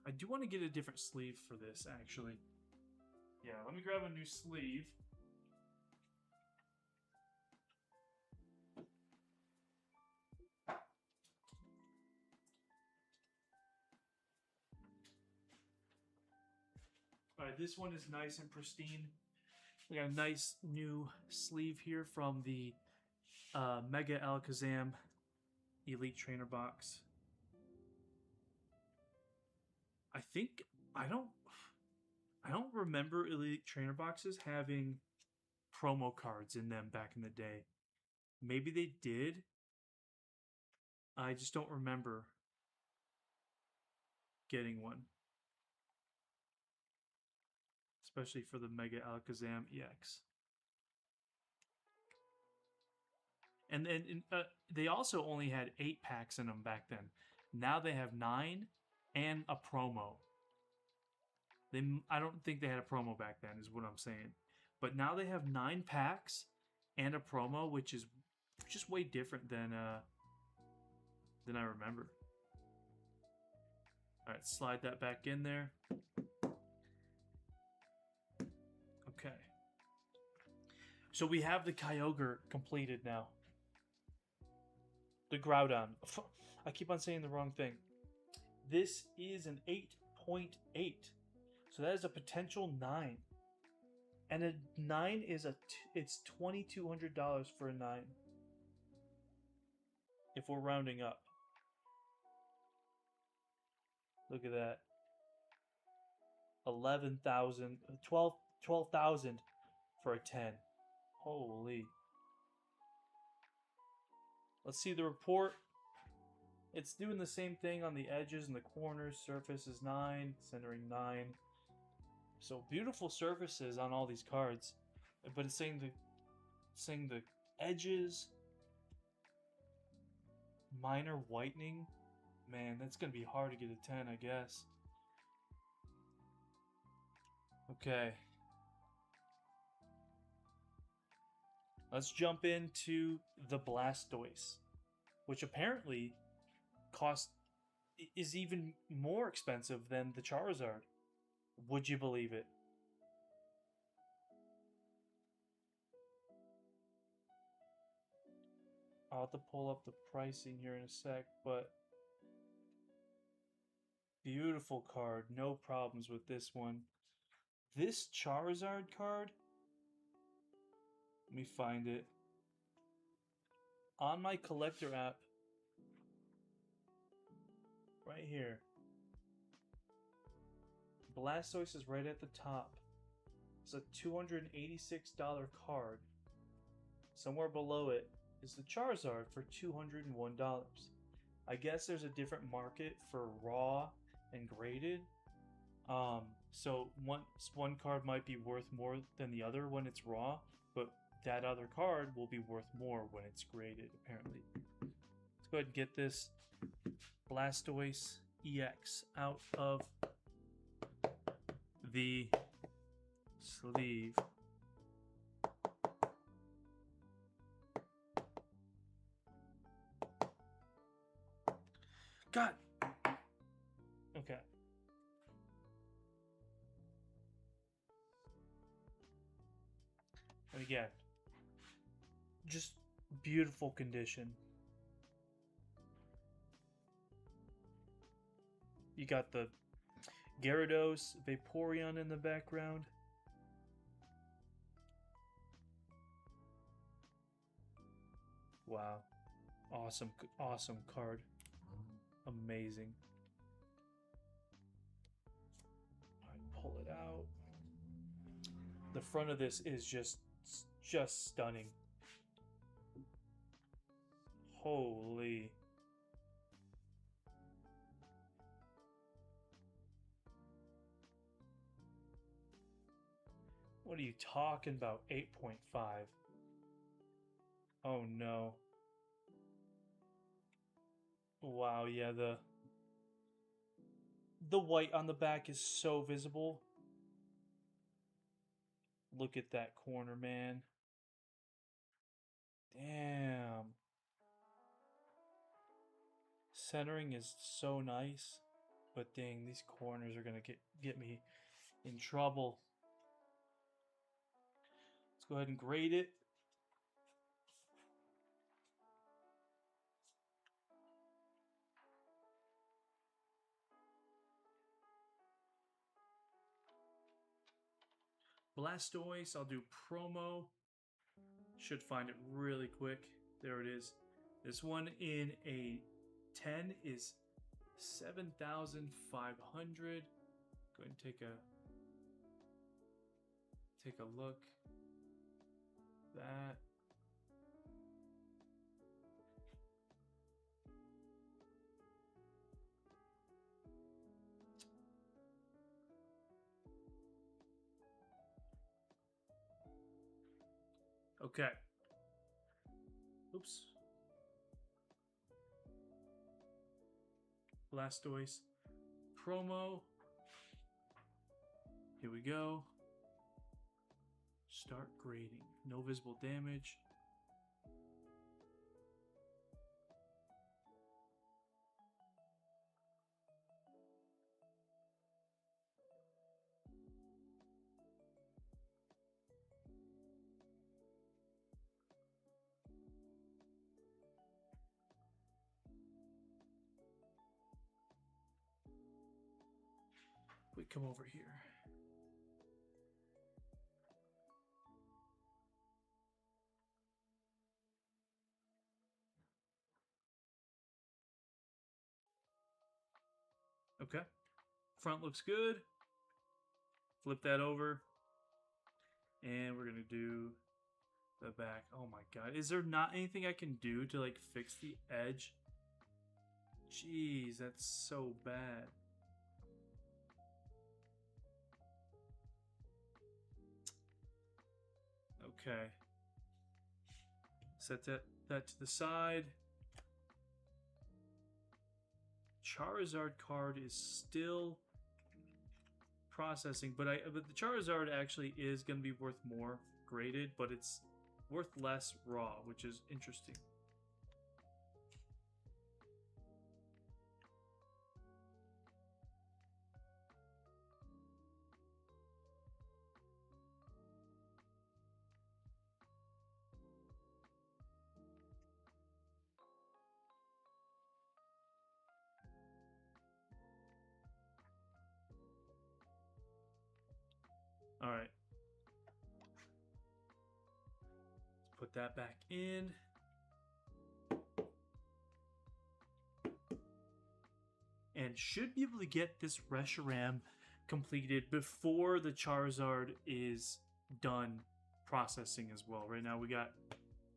I do want to get a different sleeve for this, actually. Yeah, let me grab a new sleeve. Alright, this one is nice and pristine. We got a nice new sleeve here from the Mega Alakazam Elite Trainer box. I don't remember Elite Trainer boxes having promo cards in them back in the day. Maybe they did. I just don't remember getting one. Especially for the Mega Alakazam EX. And then they also only had 8 packs in them back then. Now they have 9 and a promo. I don't think they had a promo back then, is what I'm saying. But now they have 9 packs and a promo, which is just way different than I remember. All right, slide that back in there. Okay. So we have the Kyogre completed now. The Groudon. I keep on saying the wrong thing. This is an 8.8. So that is a potential 9. And a 9 is it's $2,200 for a 9. If we're rounding up. Look at that. 11,000, 12,000 for a 10. Holy. Let's see the report. It's doing the same thing on the edges and the corners. Surface is 9, centering 9. So beautiful surfaces on all these cards. But it's saying the edges, minor whitening. Man, that's going to be hard to get a 10, I guess. Okay. Let's jump into the Blastoise, which apparently is even more expensive than the Charizard. Would you believe it? I'll have to pull up the pricing here in a sec, but beautiful card. No problems with this one. This Charizard card, let me find it. On my collector app, right here, Blastoise is right at the top. It's a $286 card. Somewhere below it is the Charizard for $201. I guess there's a different market for raw and graded. So one card might be worth more than the other when it's raw, but that other card will be worth more when it's graded, apparently. Let's go ahead and get this Blastoise EX out of the sleeve. God! Okay. And again, just beautiful condition. You got the Gyarados, Vaporeon in the background. Wow. Awesome, awesome card. Amazing. Alright, pull it out. The front of this is just stunning. Holy. What are you talking about? 8.5. Oh no. Wow, yeah, the white on the back is so visible. Look at that corner, man. Damn. Centering is so nice, but dang, these corners are gonna get me in trouble. Let's go ahead and grade it. Blastoise, I'll do promo. Should find it really quick. There it is. This one in a 10 is 7,500. Go ahead and take a look. That. Okay. Oops. Blastoise promo. Here we go. Start grading. No visible damage. We come over here. Okay. Front looks good. Flip that over. And we're going to do the back. Oh my god. Is there not anything I can do to like fix the edge? Jeez, that's so bad. Okay. Set that to the side. Charizard card is still processing, but the Charizard actually is going to be worth more graded, but it's worth less raw, which is interesting. All right. Let's put that back in. And should be able to get this Reshiram completed before the Charizard is done processing as well. Right now we got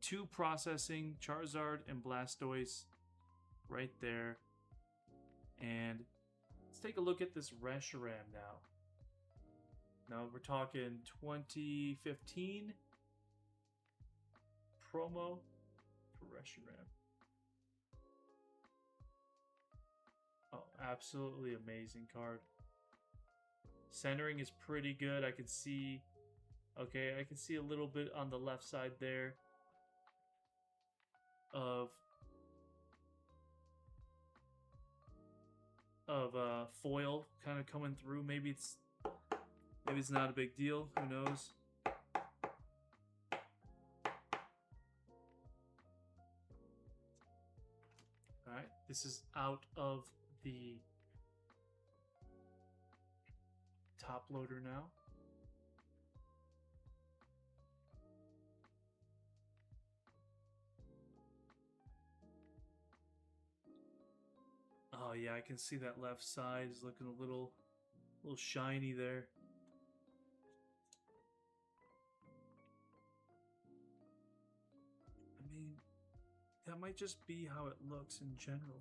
2 processing, Charizard and Blastoise right there. And let's take a look at this Reshiram now. Now we're talking 2015 promo for Reshiram. Oh, absolutely amazing card. Centering is pretty good. I can see, okay, I can see a little bit on the left side there of foil kind of coming through. Maybe it's not a big deal. Who knows? All right, this is out of the top loader now. Oh yeah, I can see that left side is looking a little shiny there. I mean, that might just be how it looks in general.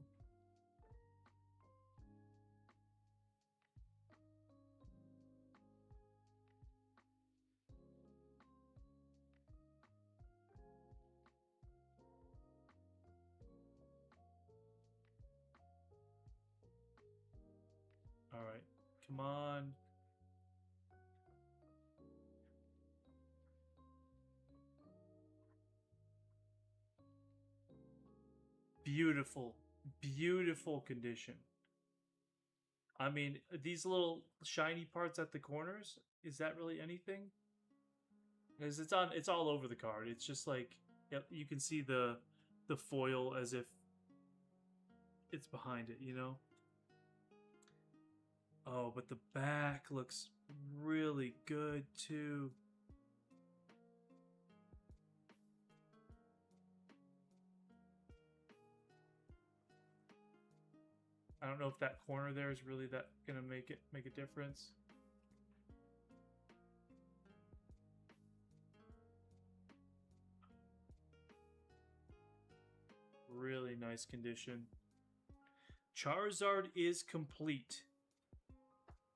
All right, come on. Beautiful, beautiful condition. I mean, these little shiny parts at the corners, is that really anything? Because it's all over the card. It's just like, yep, you can see the foil as if it's behind it, you know? Oh, but the back looks really good too. I don't know if that corner there is really that gonna make a difference. Really nice condition. Charizard is complete.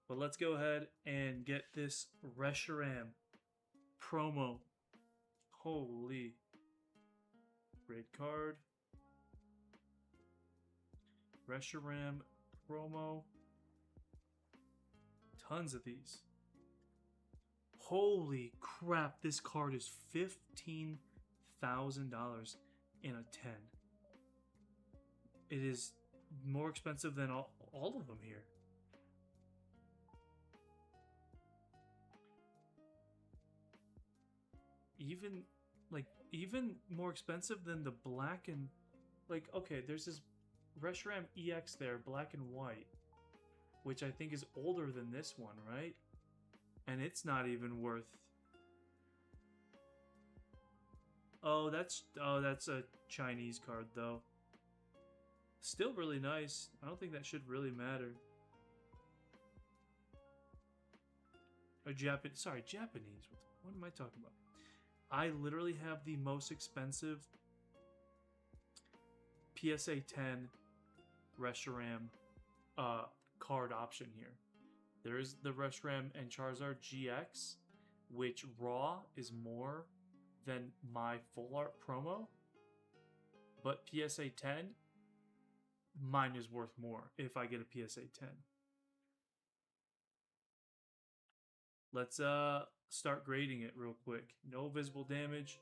But let's go ahead and get this Reshiram promo. Holy. Great card. Reshiram promo. Tons of these. Holy crap, this card is $15,000 in a 10. It is more expensive than all of them here. Even more expensive than the black and, like, okay, there's this Reshiram EX there, black and white, which I think is older than this one, right? And it's not even worth. Oh, that's a Chinese card though. Still really nice. I don't think that should really matter. or Japanese. Sorry, Japanese. What am I talking about? I literally have the most expensive PSA 10 Reshiram card option here. There's the Reshiram and Charizard GX, which raw is more than my full art promo, but PSA 10, mine is worth more if I get a PSA 10. Let's start grading it real quick. No visible damage.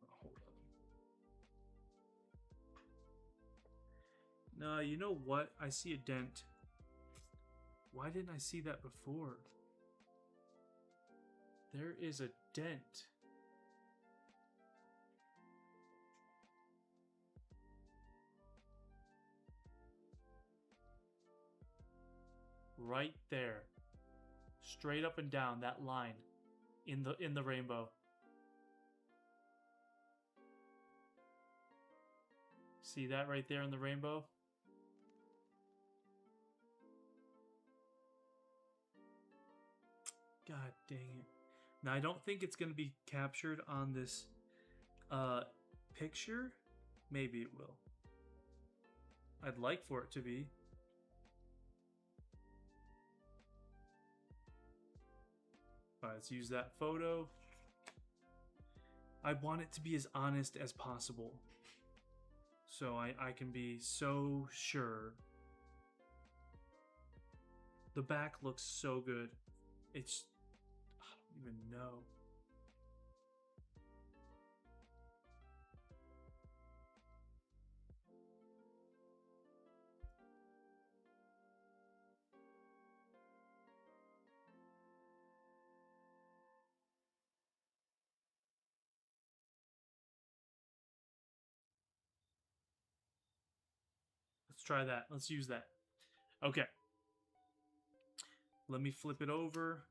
Hold on. No, you know what? I see a dent. Why didn't I see that before? There is a dent. Right there. Straight up and down that line in the rainbow. See that right there in the rainbow? God dang it. Now I don't think it's going to be captured on this picture. Maybe it will. I'd like for it to be. Alright, let's use that photo. I want it to be as honest as possible, so I can be so sure. The back looks so good. It's... I don't even know. Let's try that. Let's use that. Okay. Let me flip it over.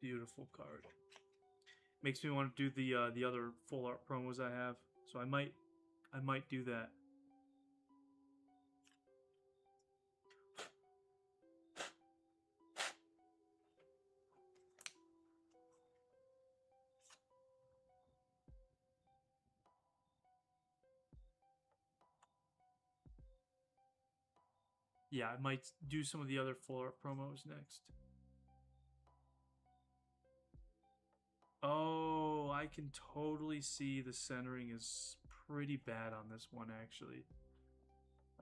Beautiful card. Makes me want to do the other full art promos I have. So I might do that. Yeah, I might do some of the other full art promos next. Oh, I can totally see the centering is pretty bad on this one, actually.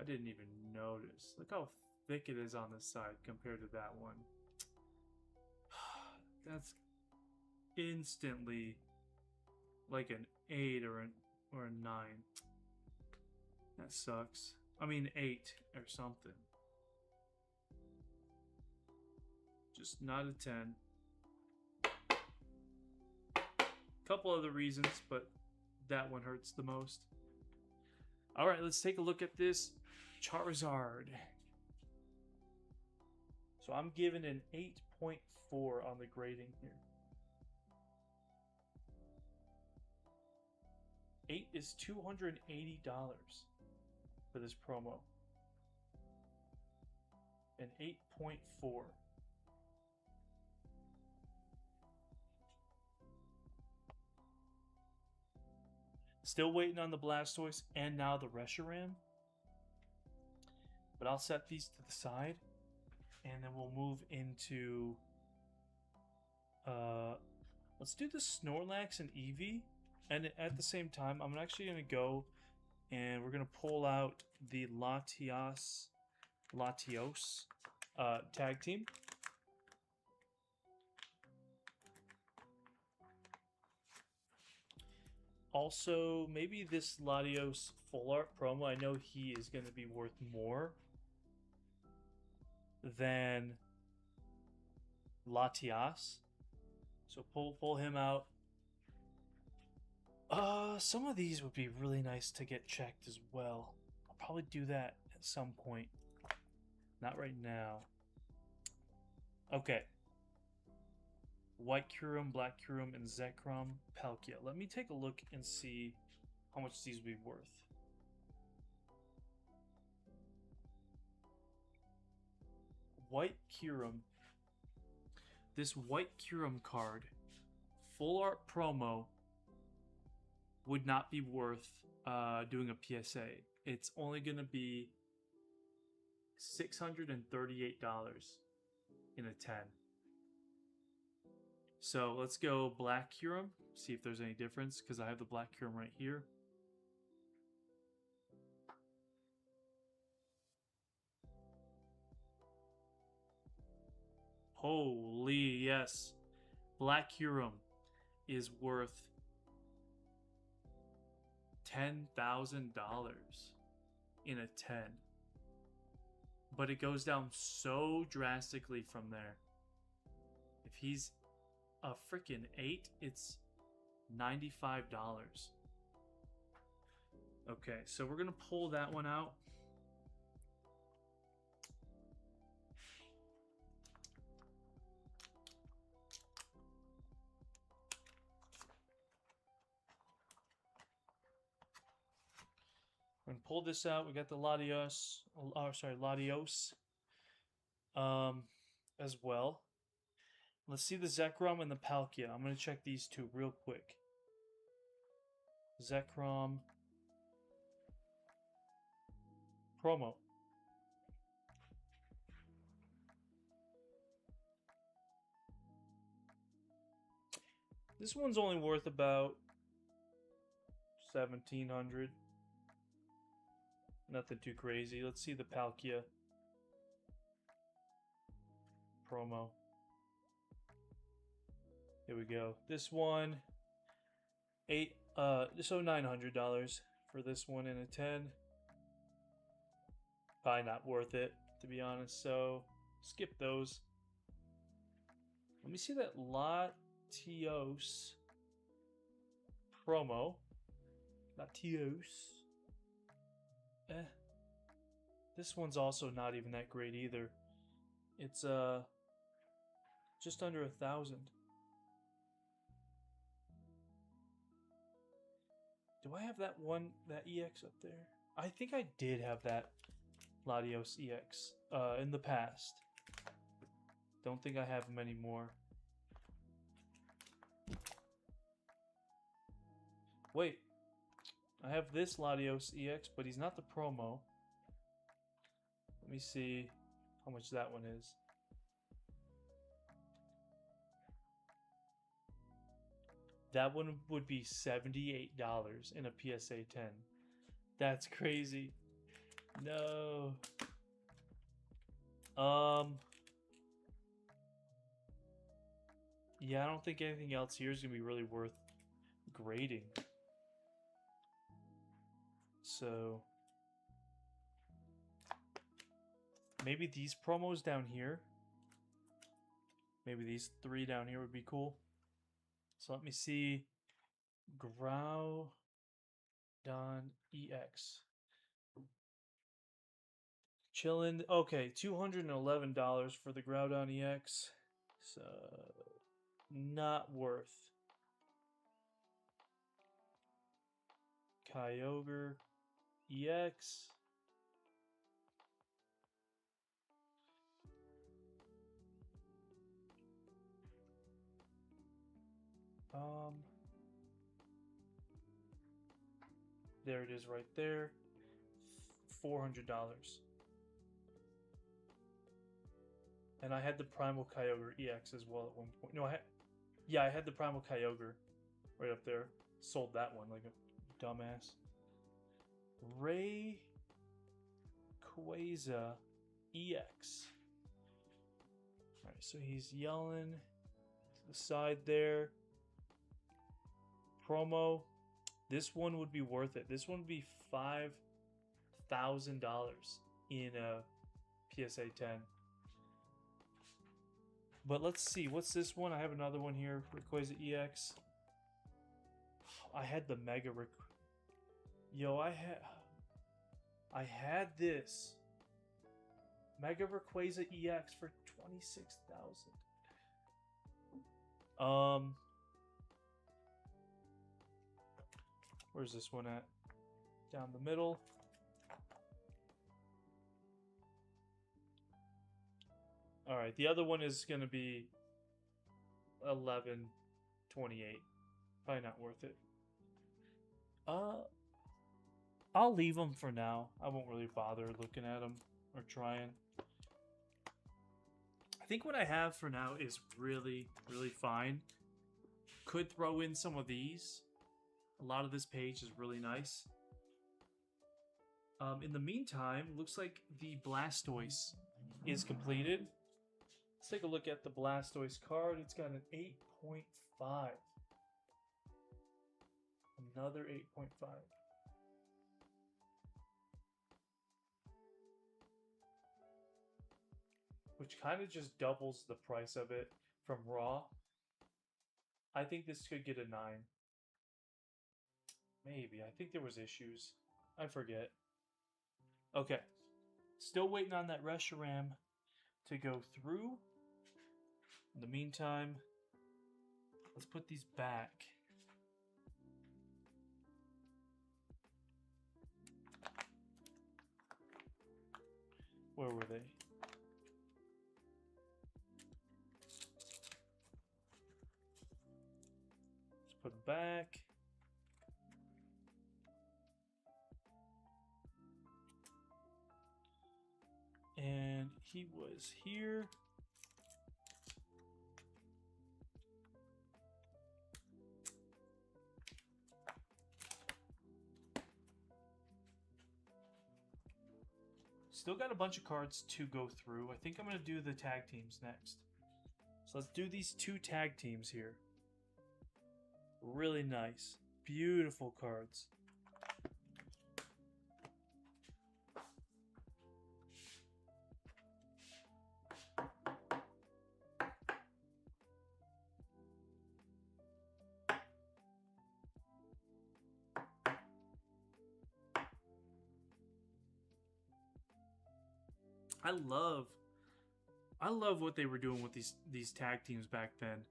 I didn't even notice. Look how thick it is on this side compared to that one. That's instantly like an 8 or a 9. That sucks. I mean 8 or something. Just not a 10. Couple other reasons, but that one hurts the most. All right, let's take a look at this Charizard. So I'm giving an 8.4 on the grading here. 8 is $280 for this promo. An 8.4. Still waiting on the Blastoise and now the Reshiram. But I'll set these to the side. And then we'll move into... let's do the Snorlax and Eevee. And at the same time, I'm actually going to go and we're going to pull out the Latios tag team. Also, maybe this Latios full art promo, I know he is going to be worth more than Latios. So pull him out. Some of these would be really nice to get checked as well. I'll probably do that at some point. Not right now. Okay. White Kyurem, Black Kyurem, and Zekrom, Palkia. Let me take a look and see how much these would be worth. White Kyurem. This White Kyurem card, full art promo, would not be worth doing a PSA. It's only going to be $638 in a 10. So let's go Black Kyurem, see if there's any difference, because I have the Black Kyurem right here. Holy yes. Black Kyurem is worth $10,000 in a 10. But it goes down so drastically from there. If he's a freaking 8, it's $95. Okay, so we're gonna pull that one out. And pull this out. We got the Latios, Latios, as well. Let's see the Zekrom and the Palkia. I'm gonna check these two real quick. Zekrom promo. This one's only worth about 1,700. Nothing too crazy. Let's see the Palkia promo. Here we go. This one, so $900 for this one in a 10. Probably not worth it, to be honest. So skip those. Let me see that Latios promo. Latios. This one's also not even that great either. It's just under 1,000. Do I have that EX up there? I think I did have that Latios EX in the past. Don't think I have them anymore. Wait. I have this Latios EX, but he's not the promo. Let me see how much that one is. That one would be $78 in a PSA 10. That's crazy. No. Yeah, I don't think anything else here is gonna be really worth grading. So maybe these promos down here, maybe these 3 down here would be cool. So let me see. Groudon EX. Chillin'. Okay, $211 for the Groudon EX. So not worth. Kyogre EX. There it is right there. $400. And I had the Primal Kyogre EX as well at one point. No, I had the Primal Kyogre right up there. Sold that one like a dumbass. Rayquaza EX. Alright, so he's yelling to the side there. Promo. This one would be worth it. This one would be $5,000 in a PSA 10. But let's see. What's this one? I have another one here. Rayquaza EX. I had the Mega Yo, I had this Mega Rayquaza EX for $26,000. Um, where's this one at? Down the middle. All right, the other one is gonna be 11.28. Probably not worth it. I'll leave them for now. I won't really bother looking at them or trying. I think what I have for now is really, really fine. Could throw in some of these. A lot of this page is really nice. In the meantime, looks like the Blastoise is completed. Let's take a look at the Blastoise card. It's got an 8.5. Another 8.5. Which kind of just doubles the price of it from raw. I think this could get a 9. Maybe. I think there was issues. I forget. Okay. Still waiting on that Reshiram to go through. In the meantime, let's put these back. Where were they? Let's put them back. And he was here. Still got a bunch of cards to go through. I think I'm going to do the tag teams next. So let's do these 2 tag teams here. Really nice. Beautiful cards. I love what they were doing with these tag teams back then.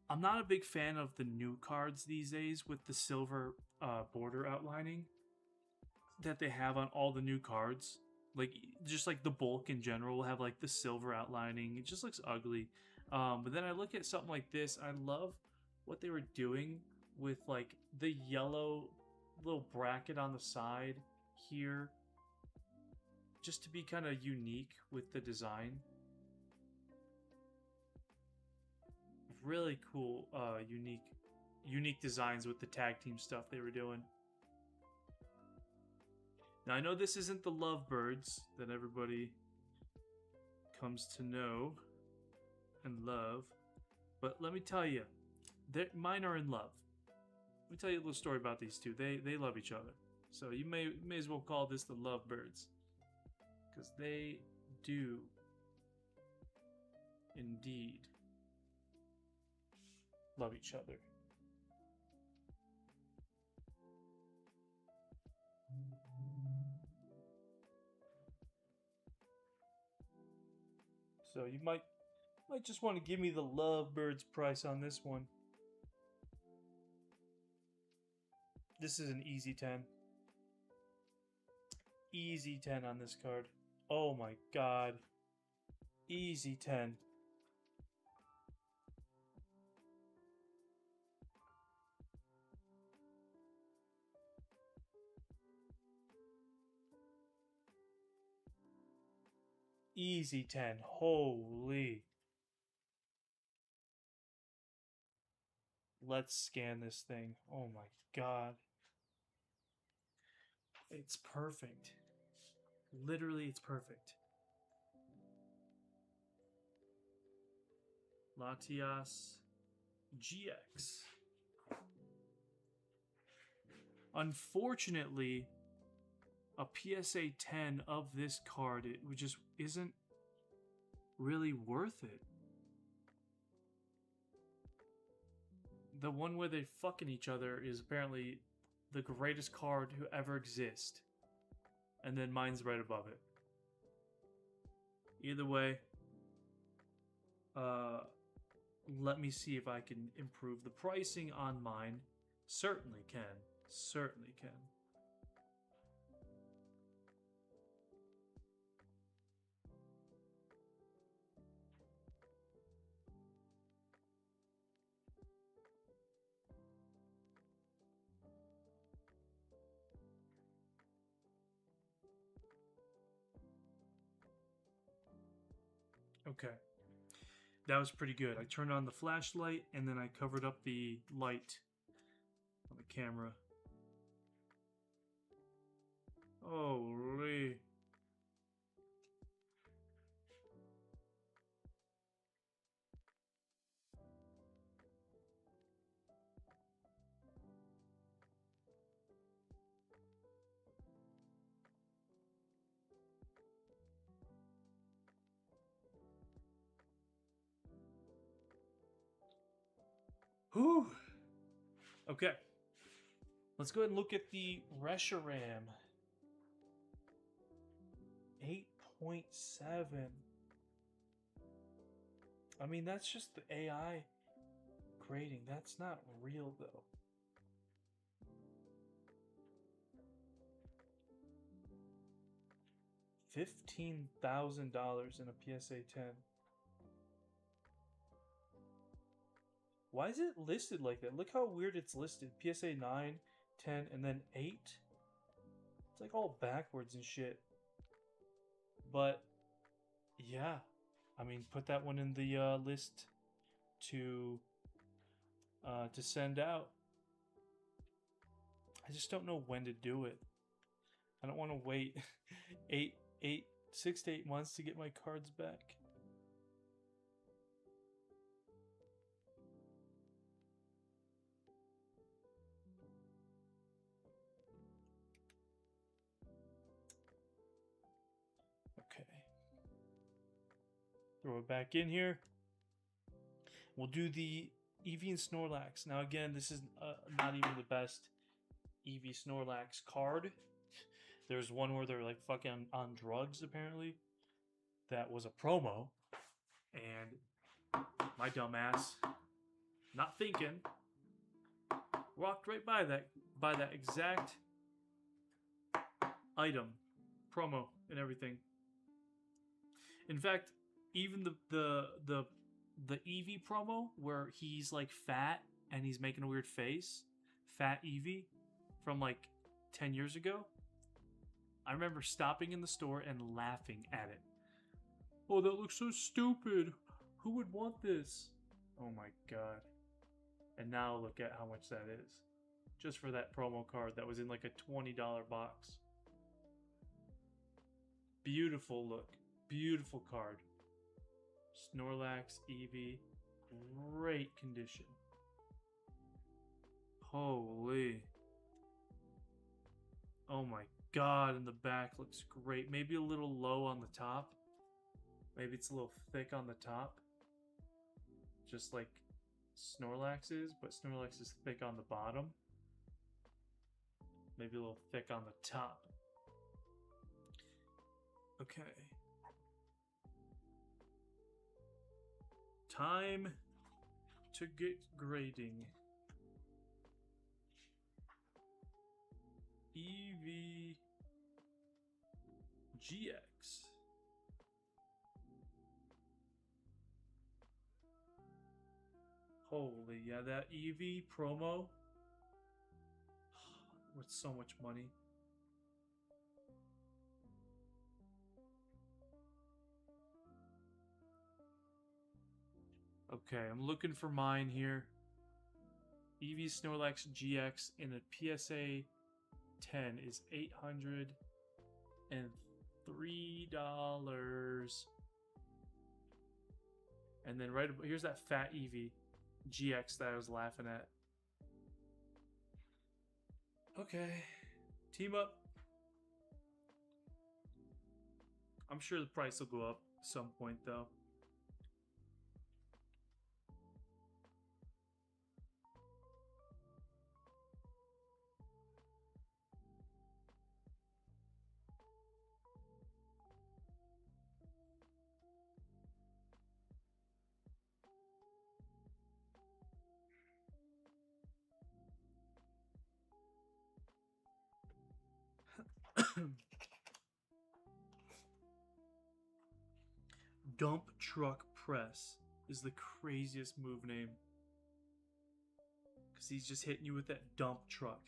I'm not a big fan of the new cards these days with the silver border outlining that they have on all the new cards. Like, just like the bulk in general will have like the silver outlining. It just looks ugly. But then I look at something like this. I love what they were doing with like the yellow little bracket on the side here, just to be kind of unique with the design. Really cool, unique designs with the tag team stuff they were doing. Now I know this isn't the Lovebirds that everybody comes to know and love, but let me tell you, mine are in love. Let me tell you a little story about these two. They love each other, so you may as well call this the Lovebirds, because they do indeed love each other. So you might just want to give me the Lovebirds price on this one. This is an easy 10. Easy 10 on this card. Oh my god. Easy 10. Easy 10. Holy. Let's scan this thing. Oh my god. It's perfect. Literally, it's perfect. Latias GX. Unfortunately, a PSA 10 of this card, it just isn't really worth it. The one where they fucking each other is apparently the greatest card to ever exist. And then mine's right above it. Either way, let me see if I can improve the pricing on mine. Certainly can. Certainly can. Okay. That was pretty good. I turned on the flashlight and then I covered up the light on the camera. Holy. Whew. Okay. Let's go ahead and look at the Reshiram. 8.7. I mean, that's just the AI grading. That's not real, though. $15,000 in a PSA 10. Why is it listed like that? Look how weird it's listed. PSA 9, 10, and then 8. It's like all backwards and shit. But yeah, I mean, put that one in the list to send out. I just don't know when to do it. I don't want to wait 6 to 8 months to get my cards back. Okay. Throw it back in here. We'll do the Eevee and Snorlax. Now again, this is not even the best Eevee Snorlax card. There's one where they're like fucking on drugs, apparently. That was a promo. And my dumbass, not thinking, walked right by that exact item, promo, and everything. In fact, even the Eevee promo where he's like fat and he's making a weird face, fat Eevee, from like 10 years ago. I remember stopping in the store and laughing at it. Oh, that looks so stupid. Who would want this? Oh my god. And now look at how much that is. Just for that promo card that was in like a $20 box. Beautiful look. Beautiful card. Snorlax, Eevee. Great condition. Holy. Oh my god, and the back looks great. Maybe a little low on the top. Maybe it's a little thick on the top. Just like Snorlax is, but Snorlax is thick on the bottom. Maybe a little thick on the top. Okay. Time to get grading. Eevee GX. Holy, yeah, that Eevee promo worth so much money. Okay, I'm looking for mine here. Eevee Snorlax GX in a PSA 10 is $803. And then right here's that fat Eevee GX that I was laughing at. Okay, team up. I'm sure the price will go up at some point though. Dump Truck Press is the craziest move name. Because he's just hitting you with that dump truck.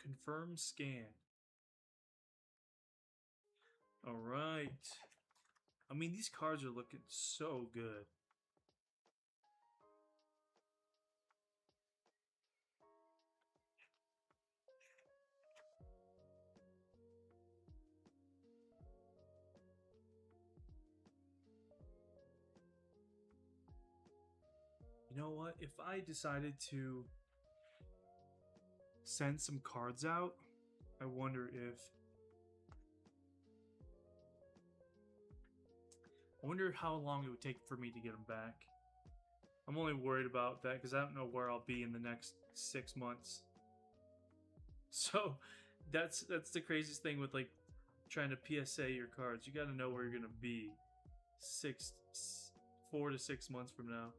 Confirm scan. Alright. I mean, these cards are looking so good. You know what? If I decided to send some cards out, I wonder if... I wonder how long it would take for me to get them back. I'm only worried about that because I don't know where I'll be in the next 6 months. So that's the craziest thing with like trying to PSA your cards. You got to know where you're gonna be 4 to 6 months from now.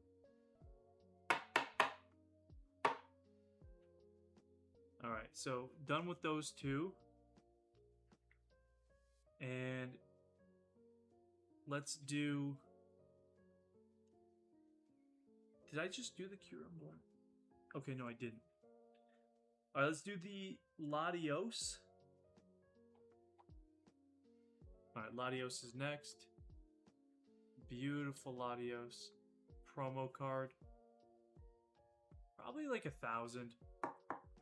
All right, so done with those two, and let's do. Did I just do the Kyurem one? Okay, no, I didn't. All right, let's do the Latios. All right, Latios is next. Beautiful Latios. Promo card. Probably like 1,000.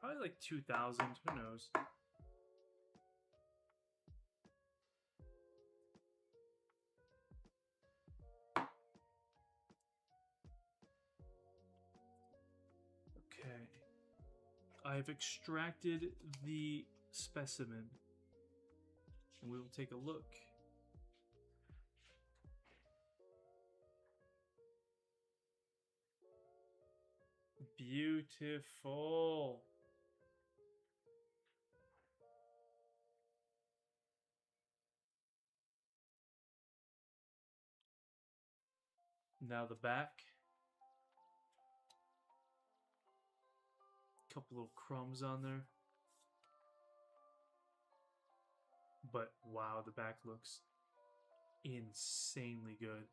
Probably like 2,000. Who knows? Okay. I've extracted the specimen. And we will take a look. Beautiful. Now the back. Couple little crumbs on there. But wow, the back looks insanely good.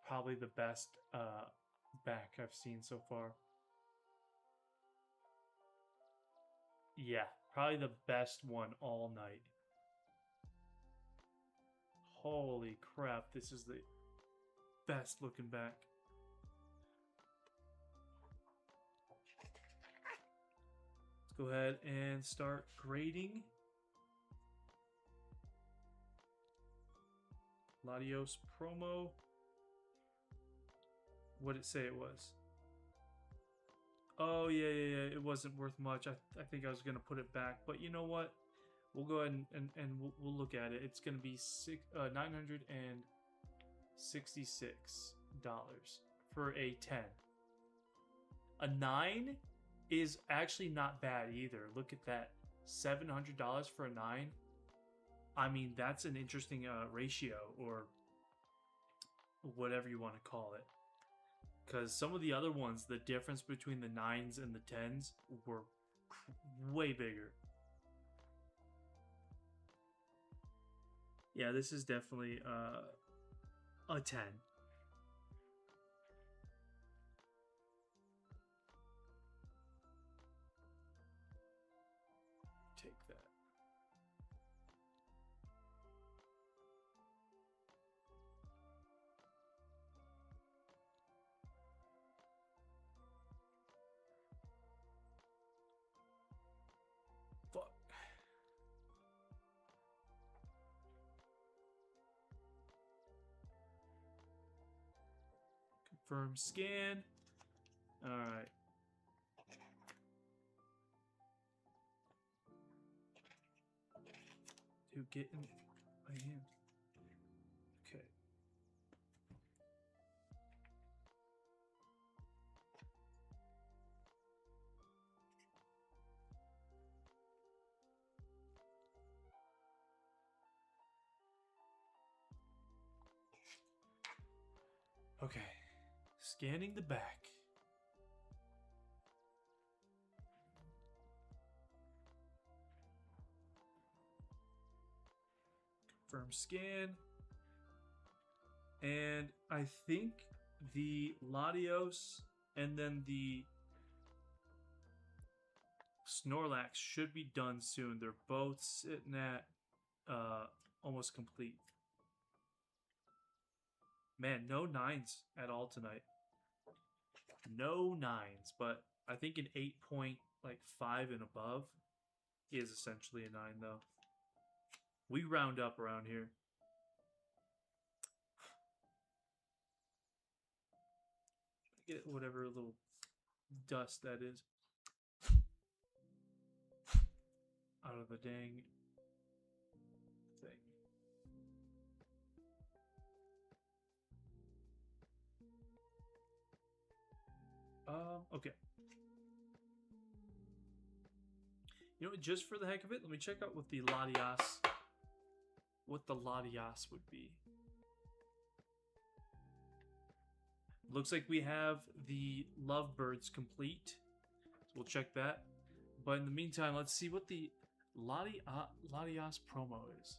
Probably the best back I've seen so far. Yeah, probably the best one all night. Holy crap, this is the best looking back. Let's go ahead and start grading. Latios promo. What did it say it was? Oh, yeah. It wasn't worth much. I think I was going to put it back. But you know what? We'll go ahead and we'll look at it. It's going to be $966 for a 10. A 9 is actually not bad either. Look at that. $700 for a 9. I mean, that's an interesting ratio, or whatever you want to call it. Because some of the other ones, the difference between the 9s and the 10s were way bigger. Yeah, this is definitely a 10. Take that. Fuck. Confirm scan. All right. To get in my hand. Okay. Okay. Scanning the back. Confirm scan. And I think the Latios and then the Snorlax should be done soon. They're both sitting at almost complete. Man, no nines at all tonight. No nines, but I think an 8.5 and above is essentially a 9 though. We round up around here. Get whatever little dust that is out of the dang thing. Okay. You know what, just for the heck of it, let me check out what the Latias would be. Looks like we have the Lovebirds complete. So we'll check that. But in the meantime, let's see what the Latias promo is.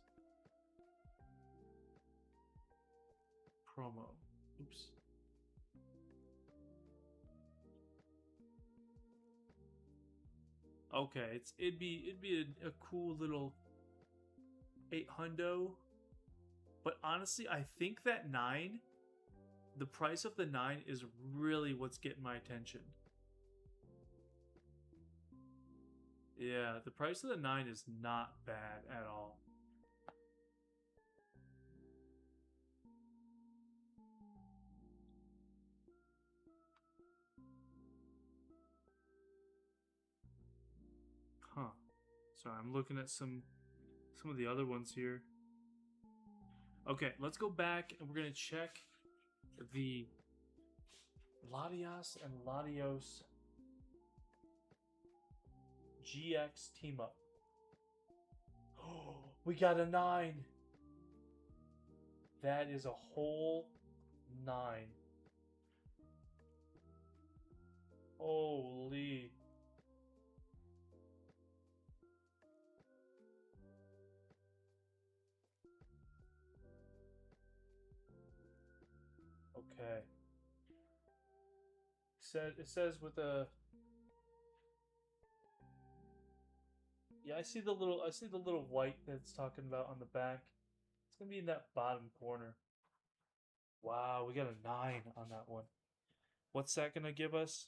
Promo. Oops. Okay, it'd be a cool little 800. But honestly, I think that 9, the price of the 9 is really what's getting my attention. Yeah, the price of the 9 is not bad at all. Huh. So I'm looking at some of the other ones here. Okay, let's go back and we're going to check the Latias and Latios GX team up. Oh, we got a 9. That is a whole 9. Holy. Okay. It says with a. Yeah, I see the little white that's talking about on the back. It's gonna be in that bottom corner. Wow, we got a 9 on that one. What's that gonna give us?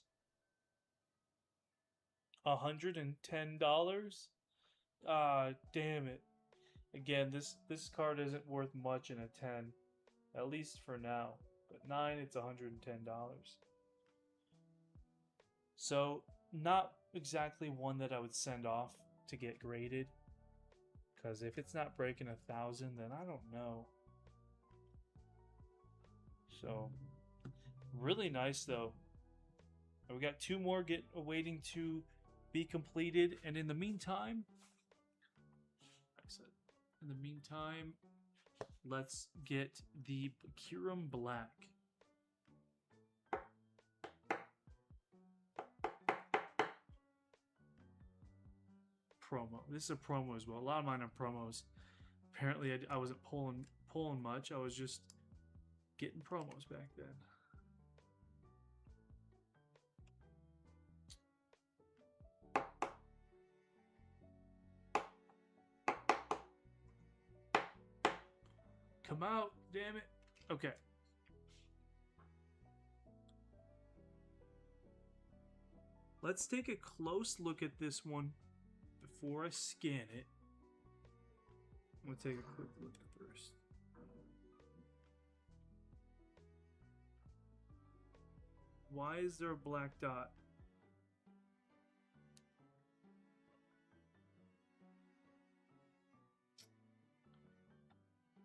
$110? Ah, damn it. Again, this card isn't worth much in a 10. At least for now. But 9, it's $110. So, not exactly one that I would send off to get graded. Because if it's not breaking 1,000, then I don't know. So, really nice though. We got 2 more waiting to be completed, and in the meantime, let's get the Kyurem Black. Promo. This is a promo as well. A lot of mine are promos. Apparently, I wasn't pulling much. I was just getting promos back then. Come out, damn it. Okay. Let's take a close look at this one before I scan it. I'm going to take a quick look first. Why is there a black dot?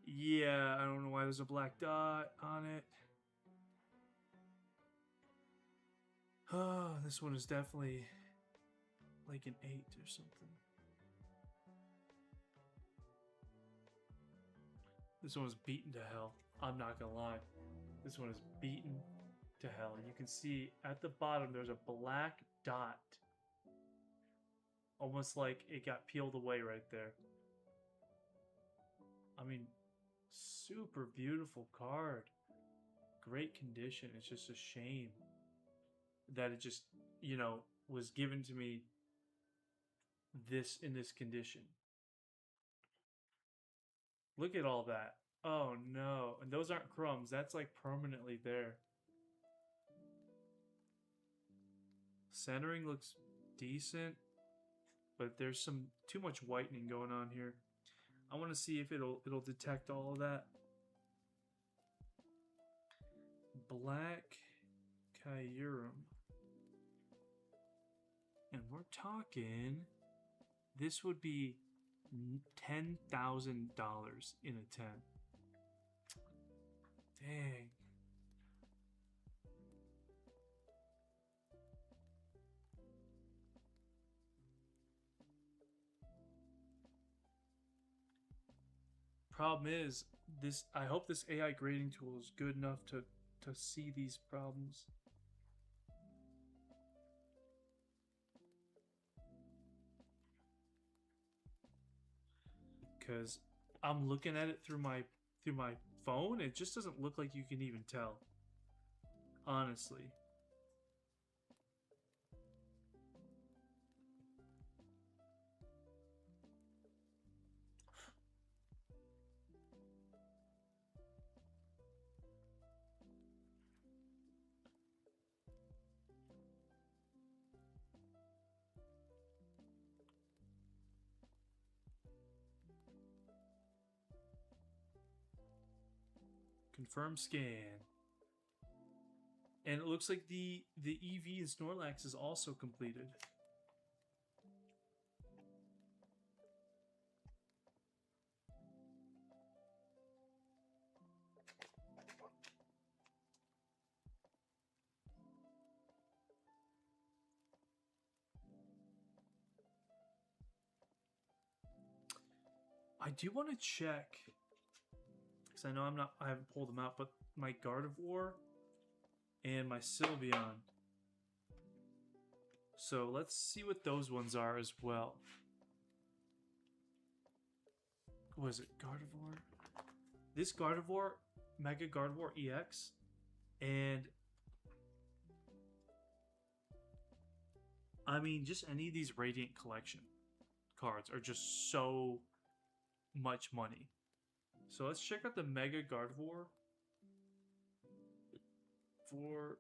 Yeah, I don't know why there's a black dot on it. Oh, this one is definitely like an 8 or something. This one was beaten to hell. I'm not gonna lie. This one is beaten to hell. You can see at the bottom there's a black dot. Almost like it got peeled away right there. I mean, super beautiful card. Great condition. It's just a shame that it just, was given to me in this condition. Look at all that. Oh no. And those aren't crumbs. That's like permanently there. Centering looks decent, but there's some too much whitening going on here. I want to see if it'll detect all of that. Black Kyurem. And we're talking, this would be $10,000 in a 10. Dang. Problem is, I hope this AI grading tool is good enough to see these problems. Because I'm looking at it through my phone, it just doesn't look like you can even tell. Honestly. Confirm scan. And it looks like the EV and Snorlax is also completed. I do want to check, because I know I haven't pulled them out, but my Gardevoir and my Sylveon. So let's see what those ones are as well. What is it? Gardevoir? This Gardevoir, Mega Gardevoir EX, and I mean, just any of these Radiant Collection cards are just so much money. So let's check out the Mega Gardevoir for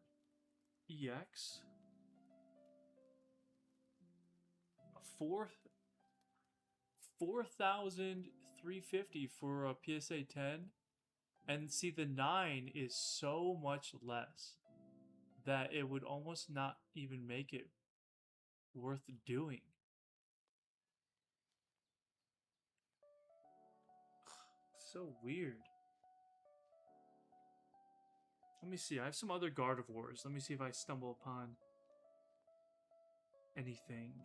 EX. 4,350 for a PSA 10. And see, the 9 is so much less that it would almost not even make it worth doing. So weird. Let me see. I have some other Gardevoirs. Let me see if I stumble upon anything.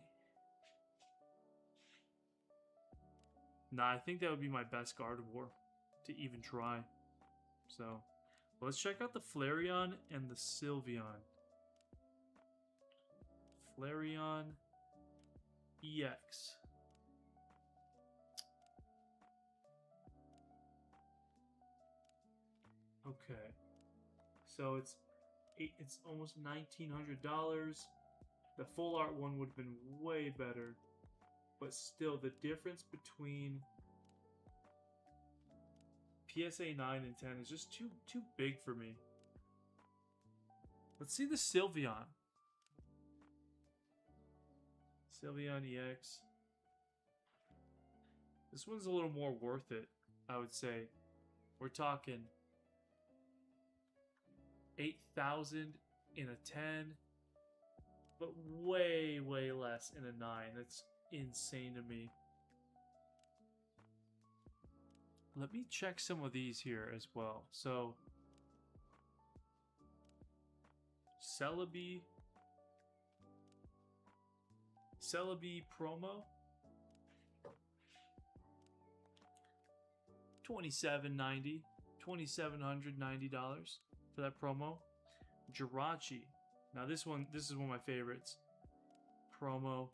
Nah, I think that would be my best Gardevoir to even try. So, let's check out the Flareon and the Sylveon. Flareon EX. Okay. So it's almost $1,900. The full art one would have been way better. But still, the difference between PSA 9 and 10 is just too big for me. Let's see the Sylveon. Sylveon EX. This one's a little more worth it, I would say. We're talking 8,000 in a 10, but way less in a 9. That's insane to me. Let me check some of these here as well. So, Celebi promo, $2,790, $2,790. for that promo. Jirachi. Now this is one of my favorites. Promo.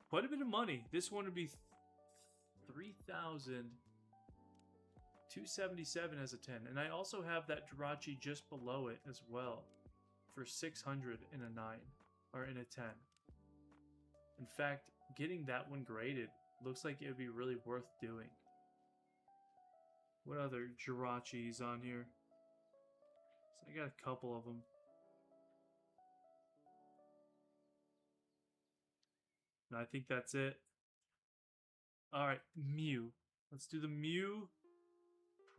Quite a bit of money. This one would be 3,277 as a 10. And I also have that Jirachi just below it as well for 600 in a 9 or in a 10. In fact, getting that one graded looks like it would be really worth doing. What other Jirachis on here? So I got a couple of them. And I think that's it. Alright, Mew. Let's do the Mew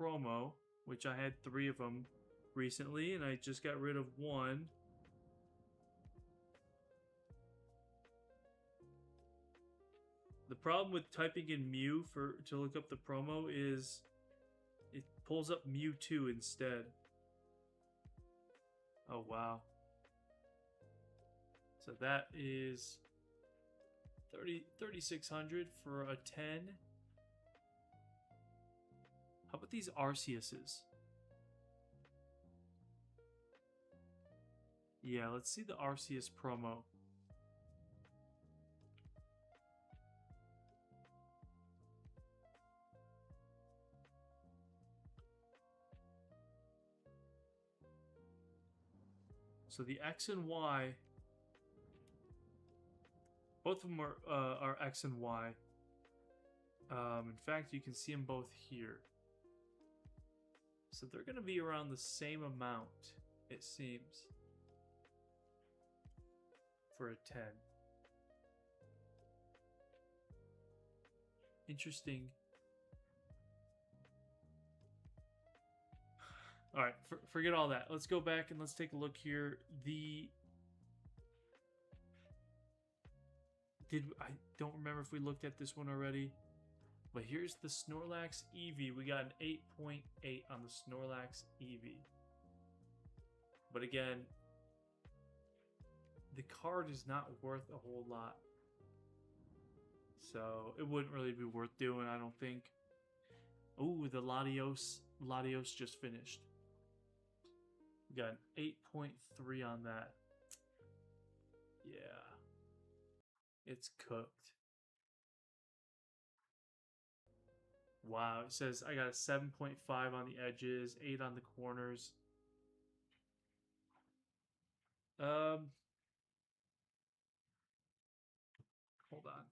promo, which I had 3 of them recently, and I just got rid of 1. The problem with typing in Mew to look up the promo is it pulls up Mewtwo instead. Oh wow. So that is 3,600 for a 10. How about these Arceuses? Yeah, let's see the Arceus promo. So the X and Y, both of them are X and Y. In fact, you can see them both here. So they're going to be around the same amount, it seems, for a 10. Interesting. All right, forget all that. Let's go back and let's take a look here. I don't remember if we looked at this one already, but here's the Snorlax Eevee. We got an 8.8 on the Snorlax Eevee. But again, the card is not worth a whole lot, so it wouldn't really be worth doing, I don't think. Ooh, the Latios just finished. We got an 8.3 on that. Yeah. It's cooked. Wow, it says I got a 7.5 on the edges, 8 on the corners. Hold on.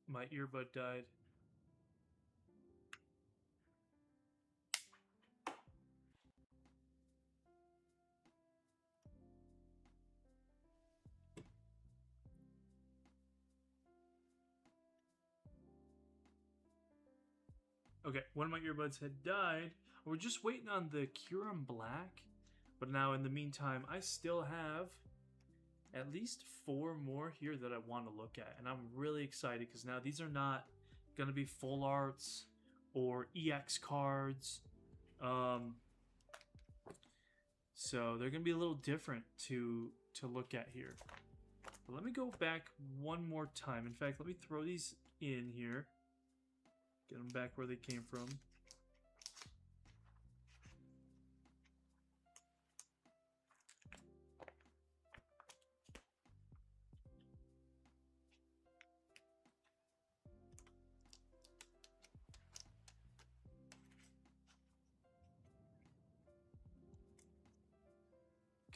My earbud died. Okay, one of my earbuds had died. We're just waiting on the Kyurem Black. But now, in the meantime, I still have at least 4 more here that I want to look at. And I'm really excited because now these are not going to be full arts or EX cards. So they're going to be a little different to look at here. But let me go back one more time. In fact, let me throw these in here. Get them back where they came from.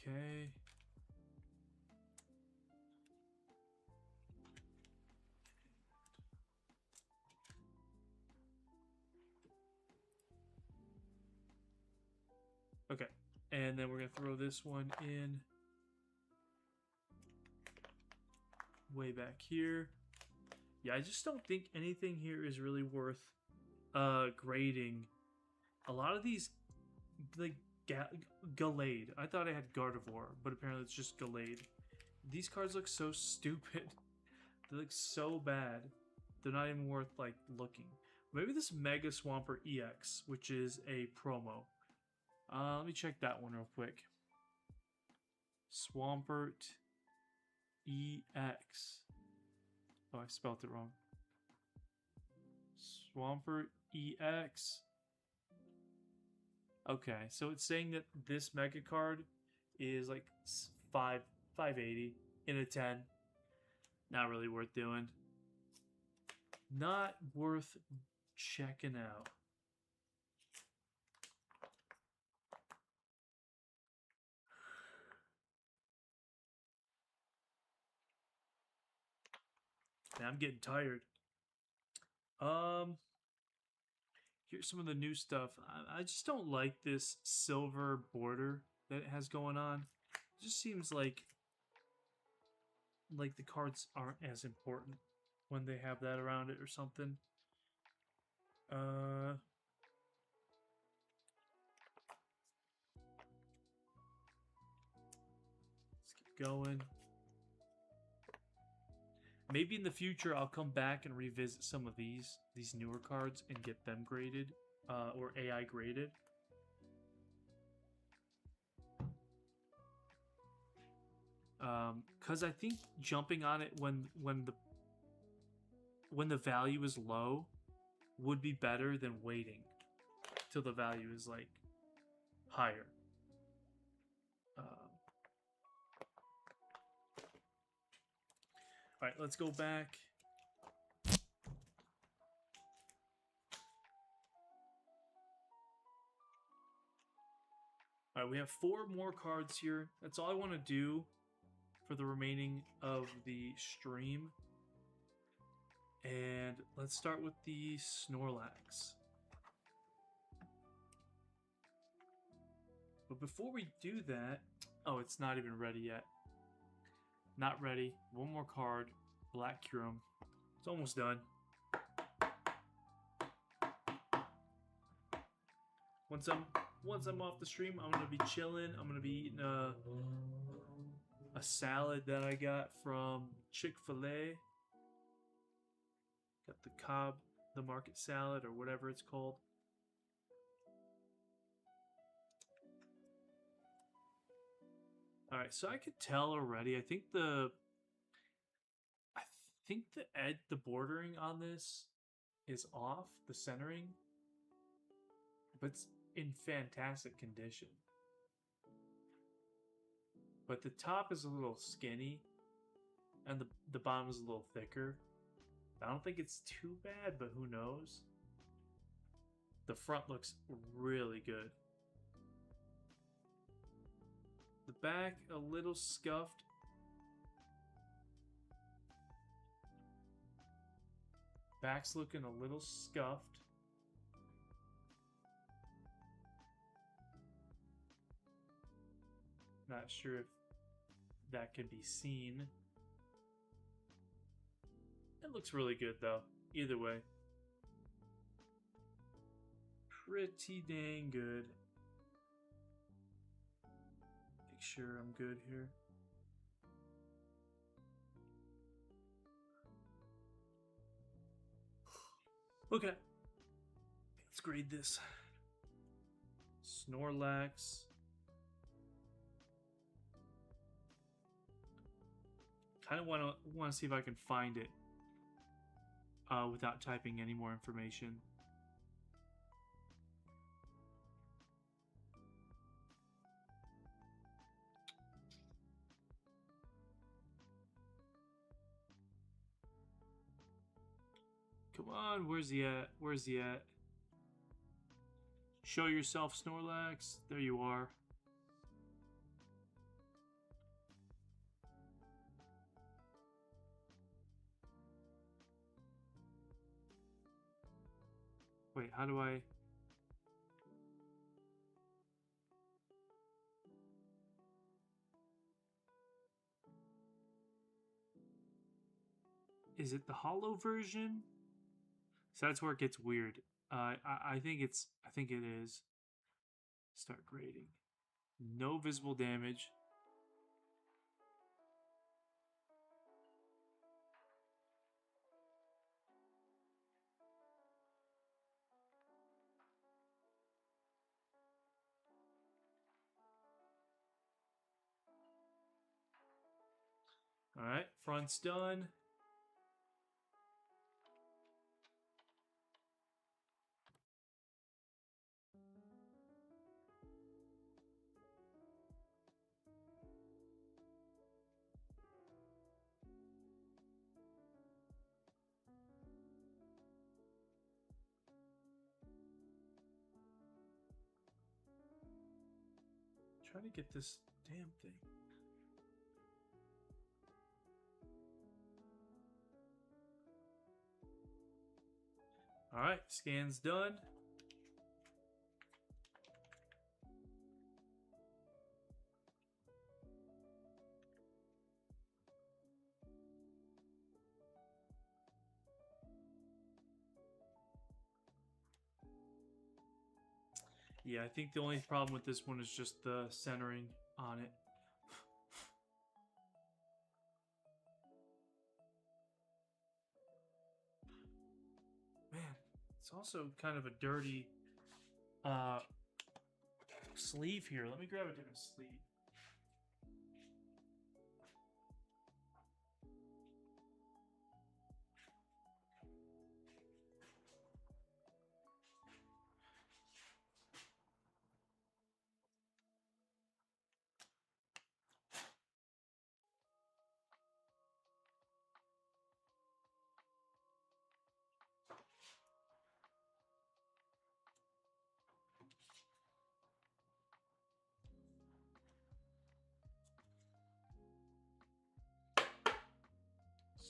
Okay. Okay, and then we're going to throw this one in way back here. Yeah, I just don't think anything here is really worth grading. A lot of these, like Gallade. I thought I had Gardevoir, but apparently it's just Gallade. These cards look so stupid. They look so bad. They're not even worth like looking. Maybe this Mega Swampert EX, which is a promo. Let me check that one real quick. Swampert EX. Oh, I spelled it wrong. Swampert EX. Okay, so it's saying that this mega card is like 580 in a 10. Not really worth doing. Not worth checking out. Man, I'm getting tired. Here's some of the new stuff. I just don't like this silver border that it has going on. It just seems like the cards aren't as important when they have that around it or something. Let's keep going. Maybe in the future I'll come back and revisit some of these newer cards and get them graded, or AI graded. Because I think jumping on it when the value is low would be better than waiting till the value is like higher. All right, let's go back. All right, we have 4 more cards here. That's all I want to do for the remaining of the stream. And let's start with the Snorlax. But before we do that, oh, it's not even ready yet. Not ready. 1 more card. Black Kyurem. It's almost done. Once I'm off the stream, I'm gonna be chilling. I'm gonna be eating a salad that I got from Chick-fil-A. Got the Cobb, the market salad, or whatever it's called. All right, so I could tell already. I think the the bordering on this is off, the centering, but it's in fantastic condition. But the top is a little skinny, and the bottom is a little thicker. I don't think it's too bad, but who knows? The front looks really good. The back, a little scuffed. Back's looking a little scuffed. Not sure if that can be seen. It looks really good though, either way. Pretty dang good. Make sure I'm good here. Okay. Let's grade this. Snorlax. Kind of want to see if I can find it without typing any more information. Come on, where's he at? Where's he at? Show yourself, Snorlax. There you are. Wait, how do I... Is it the holo version? So that's where it gets weird. I think it is. Start grading. No visible damage. Alright, front's done. Try to get this damn thing. Alright, scan's done. Yeah, I think the only problem with this one is just the centering on it. Man, it's also kind of a dirty sleeve here. Let me grab a different sleeve.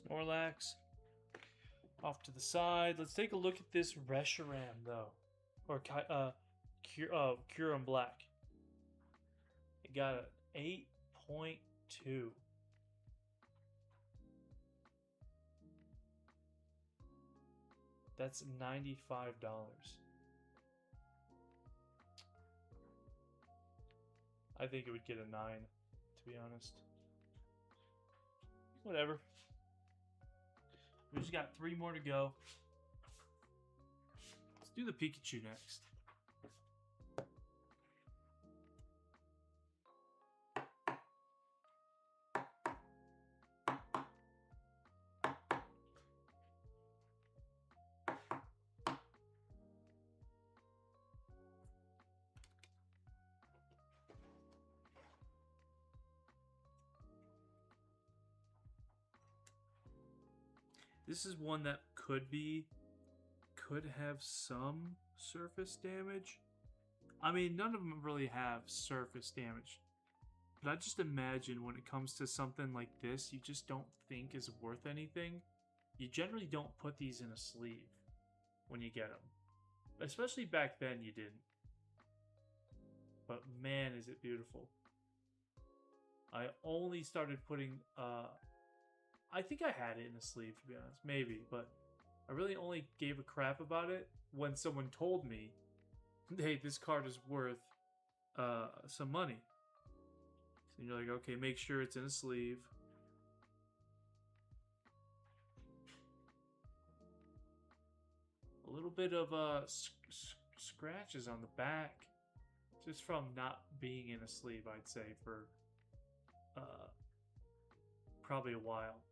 Snorlax off to the side. Let's take a look at this Reshiram though, or Kyurem Black. It got an 8.2. That's $95. I think it would get a 9, to be honest. Whatever. We just got 3 more to go. Let's do the Pikachu next. This is one that could have some surface damage. I mean, none of them really have surface damage. But I just imagine when it comes to something like this, you just don't think is worth anything. You generally don't put these in a sleeve when you get them. Especially back then you didn't. But man, is it beautiful. I only started putting... I think I had it in a sleeve, to be honest. Maybe, but I really only gave a crap about it when someone told me, hey, this card is worth some money. So you're like, okay, make sure it's in a sleeve. A little bit of scratches on the back, just from not being in a sleeve, I'd say, for probably a while.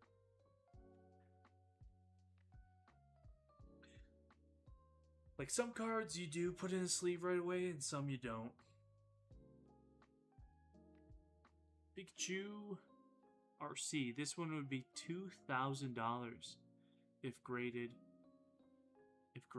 Like some cards you do put in a sleeve right away and some you don't. Pikachu RC. This one would be $2,000 if graded a 10.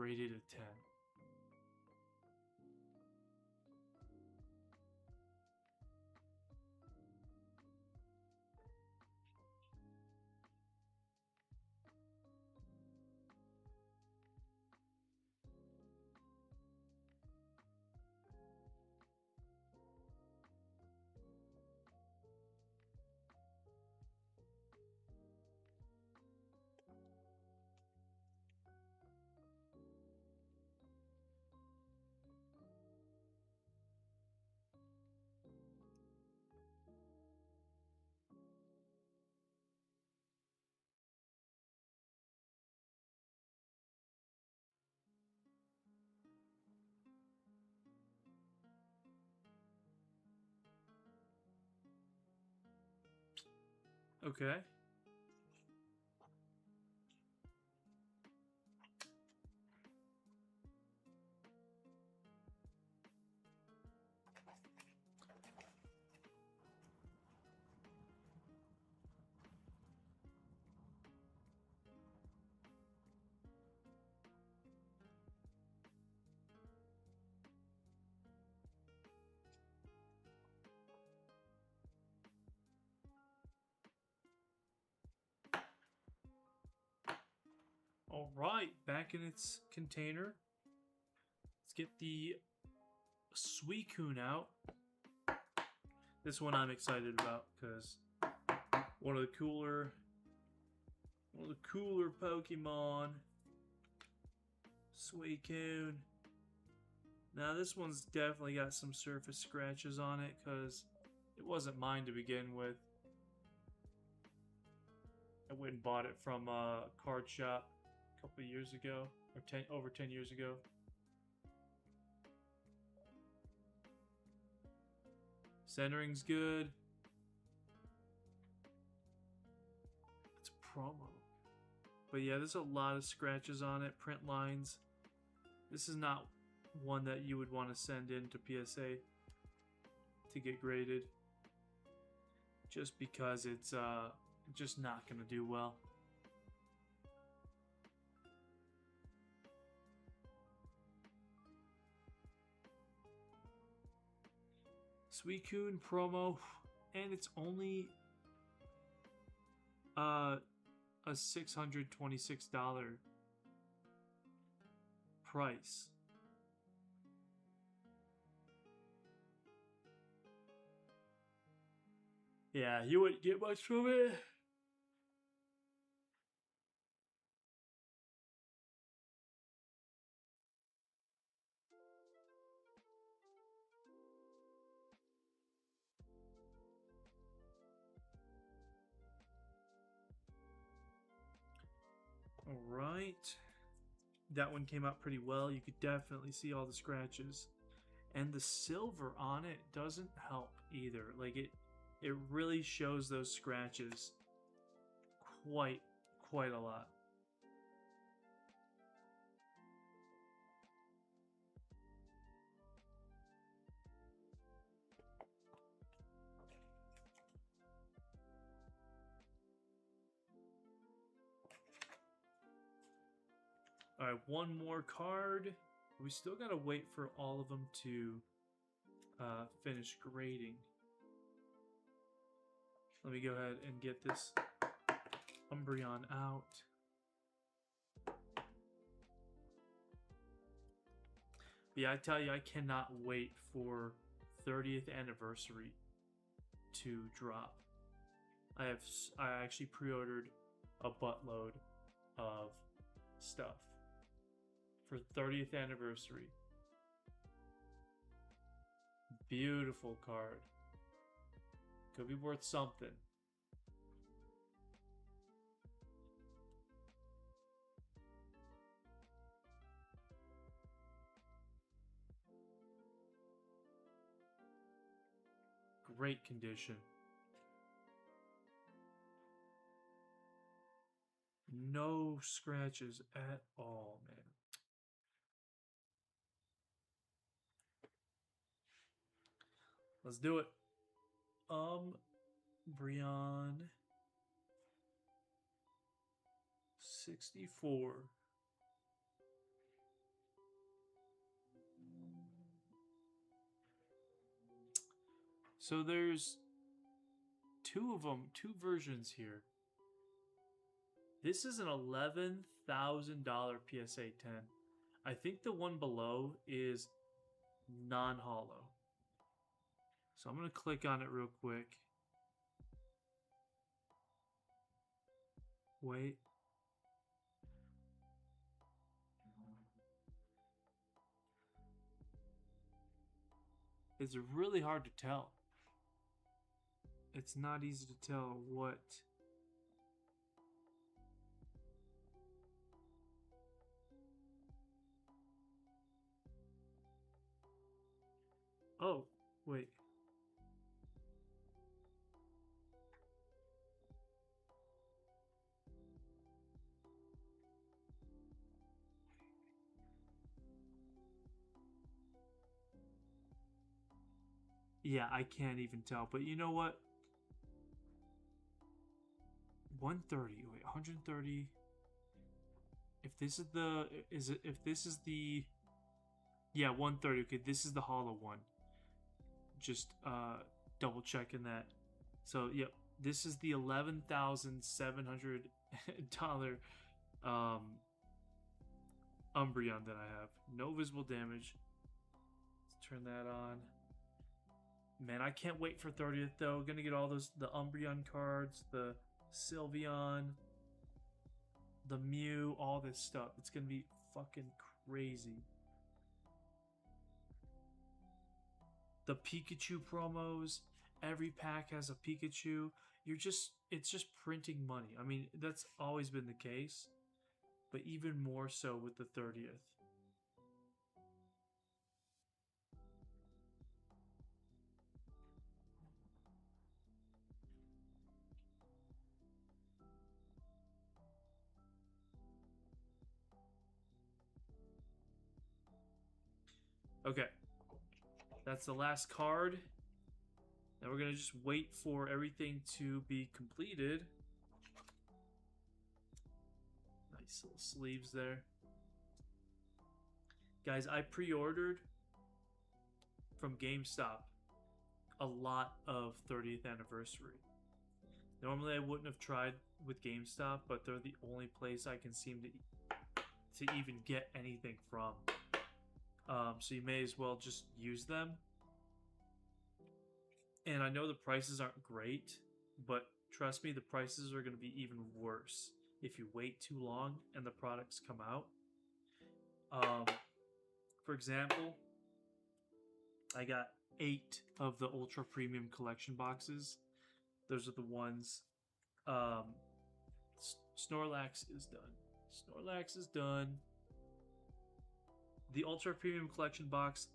Okay. All right, back in its container. Let's get the Suicune out. This one I'm excited about because one of the cooler Pokemon. Suicune. Now this one's definitely got some surface scratches on it because it wasn't mine to begin with. I went and bought it from a card shop a couple of years ago, or over 10 years ago. Centering's good. It's a promo. But yeah, there's a lot of scratches on it, print lines. This is not one that you would want to send in to PSA to get graded. Just because it's just not going to do well. Suicune promo, and it's only a $626 price. Yeah, you wouldn't get much from it. All right. That one came out pretty well. You could definitely see all the scratches. And the silver on it doesn't help either. Like it really shows those scratches quite a lot. All right, one more card. We still gotta wait for all of them to finish grading. Let me go ahead and get this Umbreon out. But yeah, I tell you, I cannot wait for 30th anniversary to drop. I actually pre-ordered a buttload of stuff for 30th anniversary. Beautiful card. Could be worth something. Great condition. No scratches at all, man. Let's do it. Umbreon 64. So there's two of them, two versions here. This is an $11,000 PSA 10. I think the one below is non-holo. So I'm going to click on it real quick. Wait. It's really hard to tell. It's not easy to tell what... Oh, wait. Yeah, I can't even tell. But you know what? 130. Wait, 130. If this is the... If this is the... Yeah, 130. Okay, this is the hollow one. Just double checking that. So, yep. This is the $11,700 Umbreon that I have. No visible damage. Let's turn that on. Man, I can't wait for 30th though. Gonna get all those, the Umbreon cards, the Sylveon, the Mew, all this stuff. It's gonna be fucking crazy. The Pikachu promos, every pack has a Pikachu. It's just printing money. I mean, that's always been the case, but even more so with the 30th. Okay, that's the last card. Now we're gonna just wait for everything to be completed. Nice little sleeves there. Guys, I pre-ordered from GameStop a lot of 30th anniversary. Normally I wouldn't have tried with GameStop, but they're the only place I can seem to even get anything from. So you may as well just use them. And I know the prices aren't great, but trust me, the prices are going to be even worse if you wait too long and the products come out. For example, I got 8 of the Ultra Premium Collection boxes. Those are the ones. Snorlax is done. Snorlax is done. The Ultra Premium Collection box,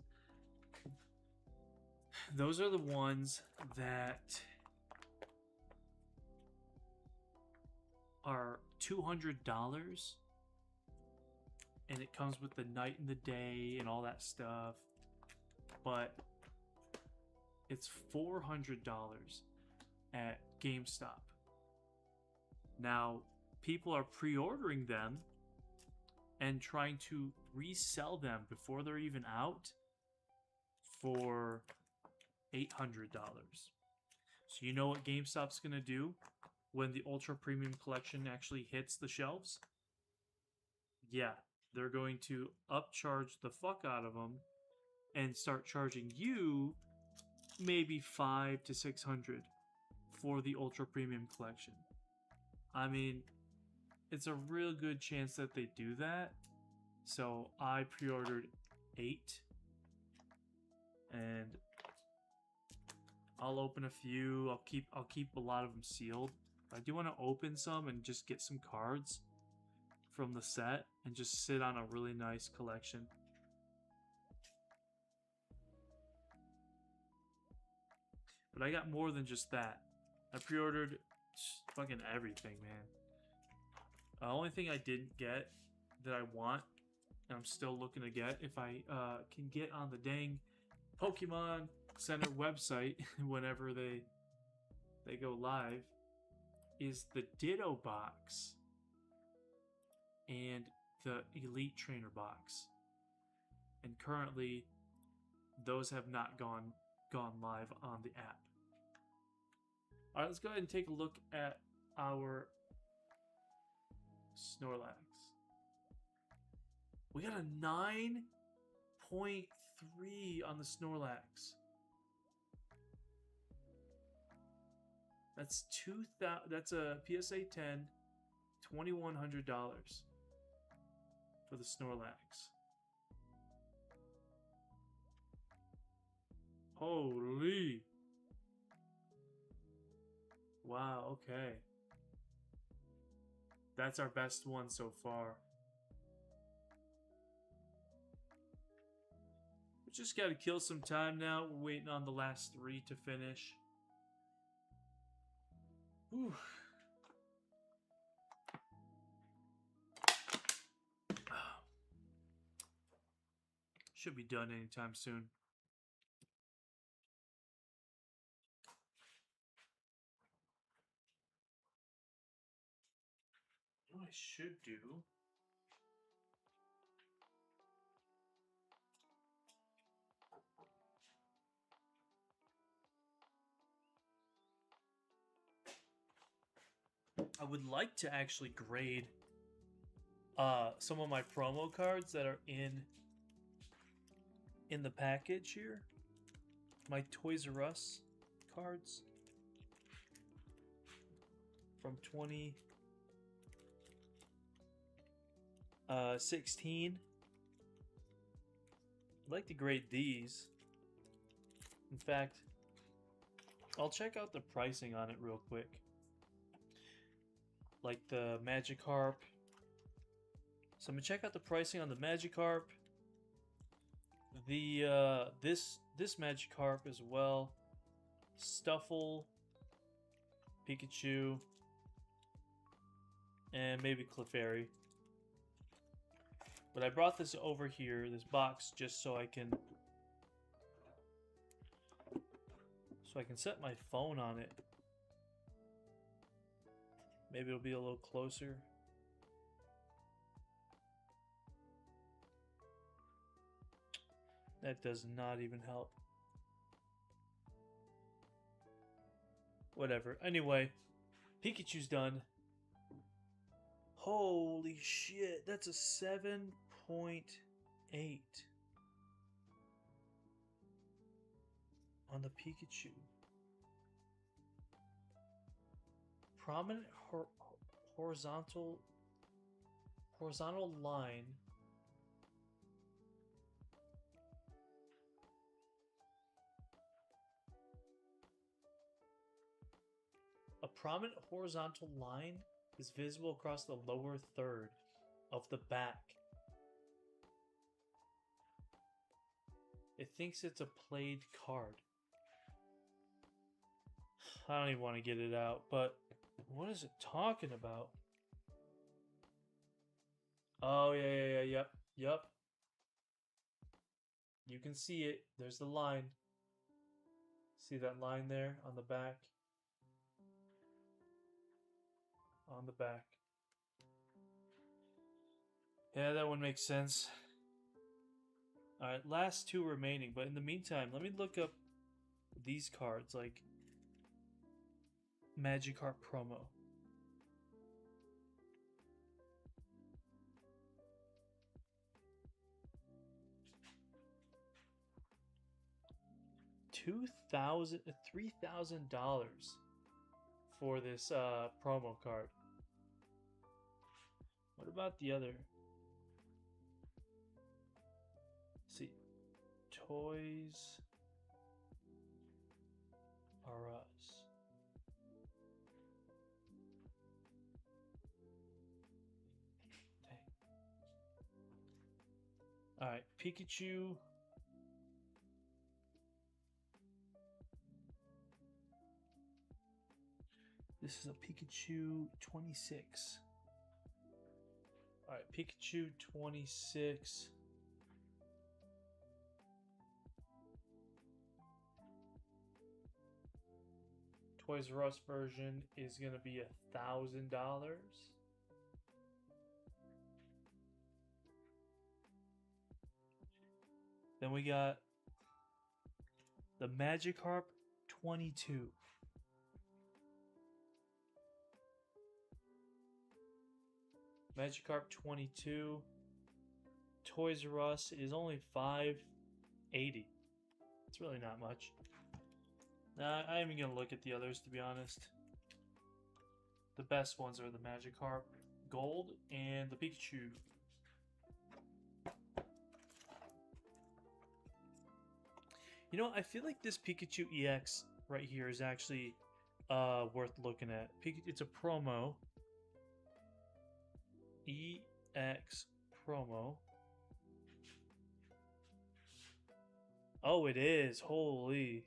those are the ones that are $200, and it comes with the night and the day and all that stuff, but it's $400 at GameStop. Now, people are pre-ordering them and trying to resell them before they're even out for $800. So you know what GameStop's gonna do when the Ultra Premium Collection actually hits the shelves? Yeah, they're going to upcharge the fuck out of them and start charging you maybe $500 to $600 for the Ultra Premium Collection. I mean, it's a real good chance that they do that. So I pre-ordered 8, and I'll open a few. I'll keep a lot of them sealed. I do want to open some and just get some cards from the set and just sit on a really nice collection. But I got more than just that. I pre-ordered fucking everything, man. The only thing I didn't get that I want, and I'm still looking to get, if I can get on the dang Pokemon Center website whenever they go live, is the Ditto box and the Elite Trainer box. And currently, those have not gone live on the app. All right, let's go ahead and take a look at our Snorlax. We got a 9.3 on the Snorlax. That's That's a PSA 10, $2,100 for the Snorlax. Holy! Wow. Okay. That's our best one so far. We just gotta kill some time now. We're waiting on the last 3 to finish. Whew. Should be done anytime soon. What I should do I would like to actually grade some of my promo cards that are in the package here. My Toys R Us cards from 2016. I'd like to grade these. In fact, I'll check out the pricing on it real quick. Like the Magikarp. So I'm gonna check out the pricing on the Magikarp. The this Magikarp as well. Stuffle, Pikachu, and maybe Clefairy. But I brought this over here, this box, just so I can set my phone on it. Maybe it'll be a little closer. That does not even help. Whatever. Anyway, Pikachu's done. Holy shit, that's a 7.8 on the Pikachu. Prominent horizontal line. A prominent horizontal line is visible across the lower third of the back. It thinks it's a played card. I don't even want to get it out, but what is it talking about? Oh, yep. You can see it. There's the line. See that line there on the back? On the back. Yeah, that one makes sense. Alright, last two remaining, but in the meantime, let me look up these cards, like Magikarp promo. $3,000 for this promo card. What about the other? Let's see, Toys R Us. Dang. All right, Pikachu. This is a Pikachu 26. All right, Pikachu 26. Toys R Us version is gonna be $1,000. Then we got the Magikarp 22. Magikarp 22. Toys R Us is only $580. It's really not much. Nah, I ain't even gonna look at the others, to be honest. The best ones are the Magikarp Gold and the Pikachu. You know, I feel like this Pikachu EX right here is actually worth looking at. It's a promo. EX promo. Oh, it is. Holy.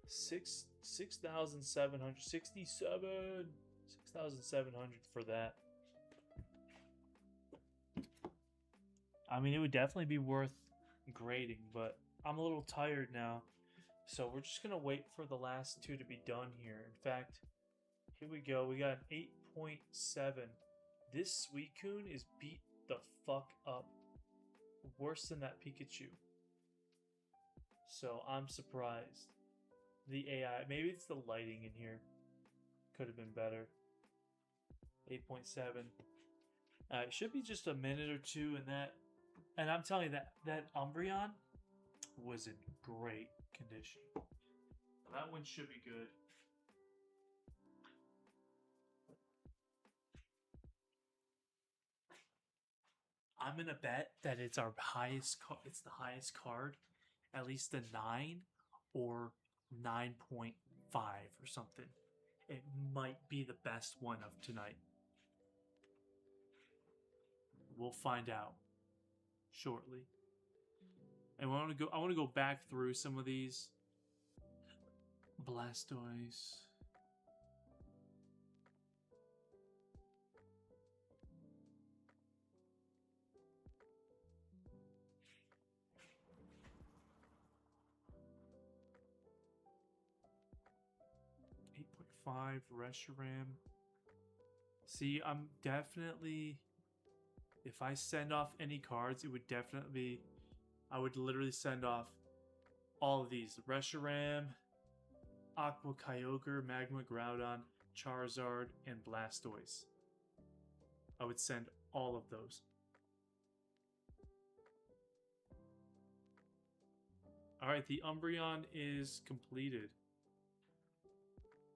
6,767. 6,700 for that. I mean, it would definitely be worth grading, but I'm a little tired now. So we're just going to wait for the last two to be done here. In fact, here we go. We got an 8.7. This Suicune is beat the fuck up. Worse than that Pikachu. So I'm surprised. The AI, maybe it's the lighting in here. Could have been better. 8.7. It should be just a minute or two, and I'm telling you that Umbreon was in great condition. That one should be good. I'm gonna bet that it's our highest. It's the highest card, at least the 9 or 9.5 or something. It might be the best one of tonight. We'll find out shortly. And I want to go back through some of these. Blastoise. 8.5 Reshiram. See, I'm definitely, if I send off any cards, it would definitely, I would literally send off all of these. Reshiram, Aqua Kyogre, Magma Groudon, Charizard, and Blastoise. I would send all of those. Alright, the Umbreon is completed.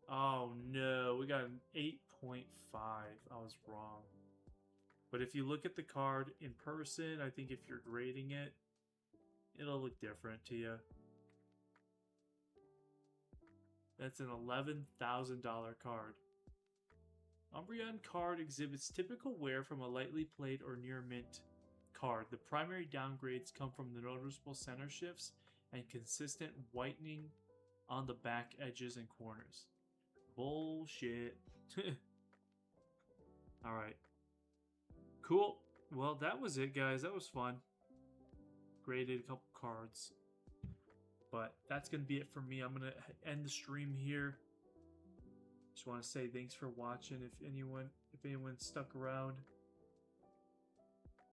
Oh no, we got an 8.5. I was wrong. But if you look at the card in person, I think if you're grading it, it'll look different to you. That's an $11,000 card. Umbreon card exhibits typical wear from a lightly played or near mint card. The primary downgrades come from the noticeable center shifts and consistent whitening on the back edges and corners. Bullshit. Alright. Cool. Well, that was it, guys. That was fun. Graded a couple cards. But that's going to be it for me. I'm going to end the stream here. Just want to say thanks for watching. If anyone stuck around.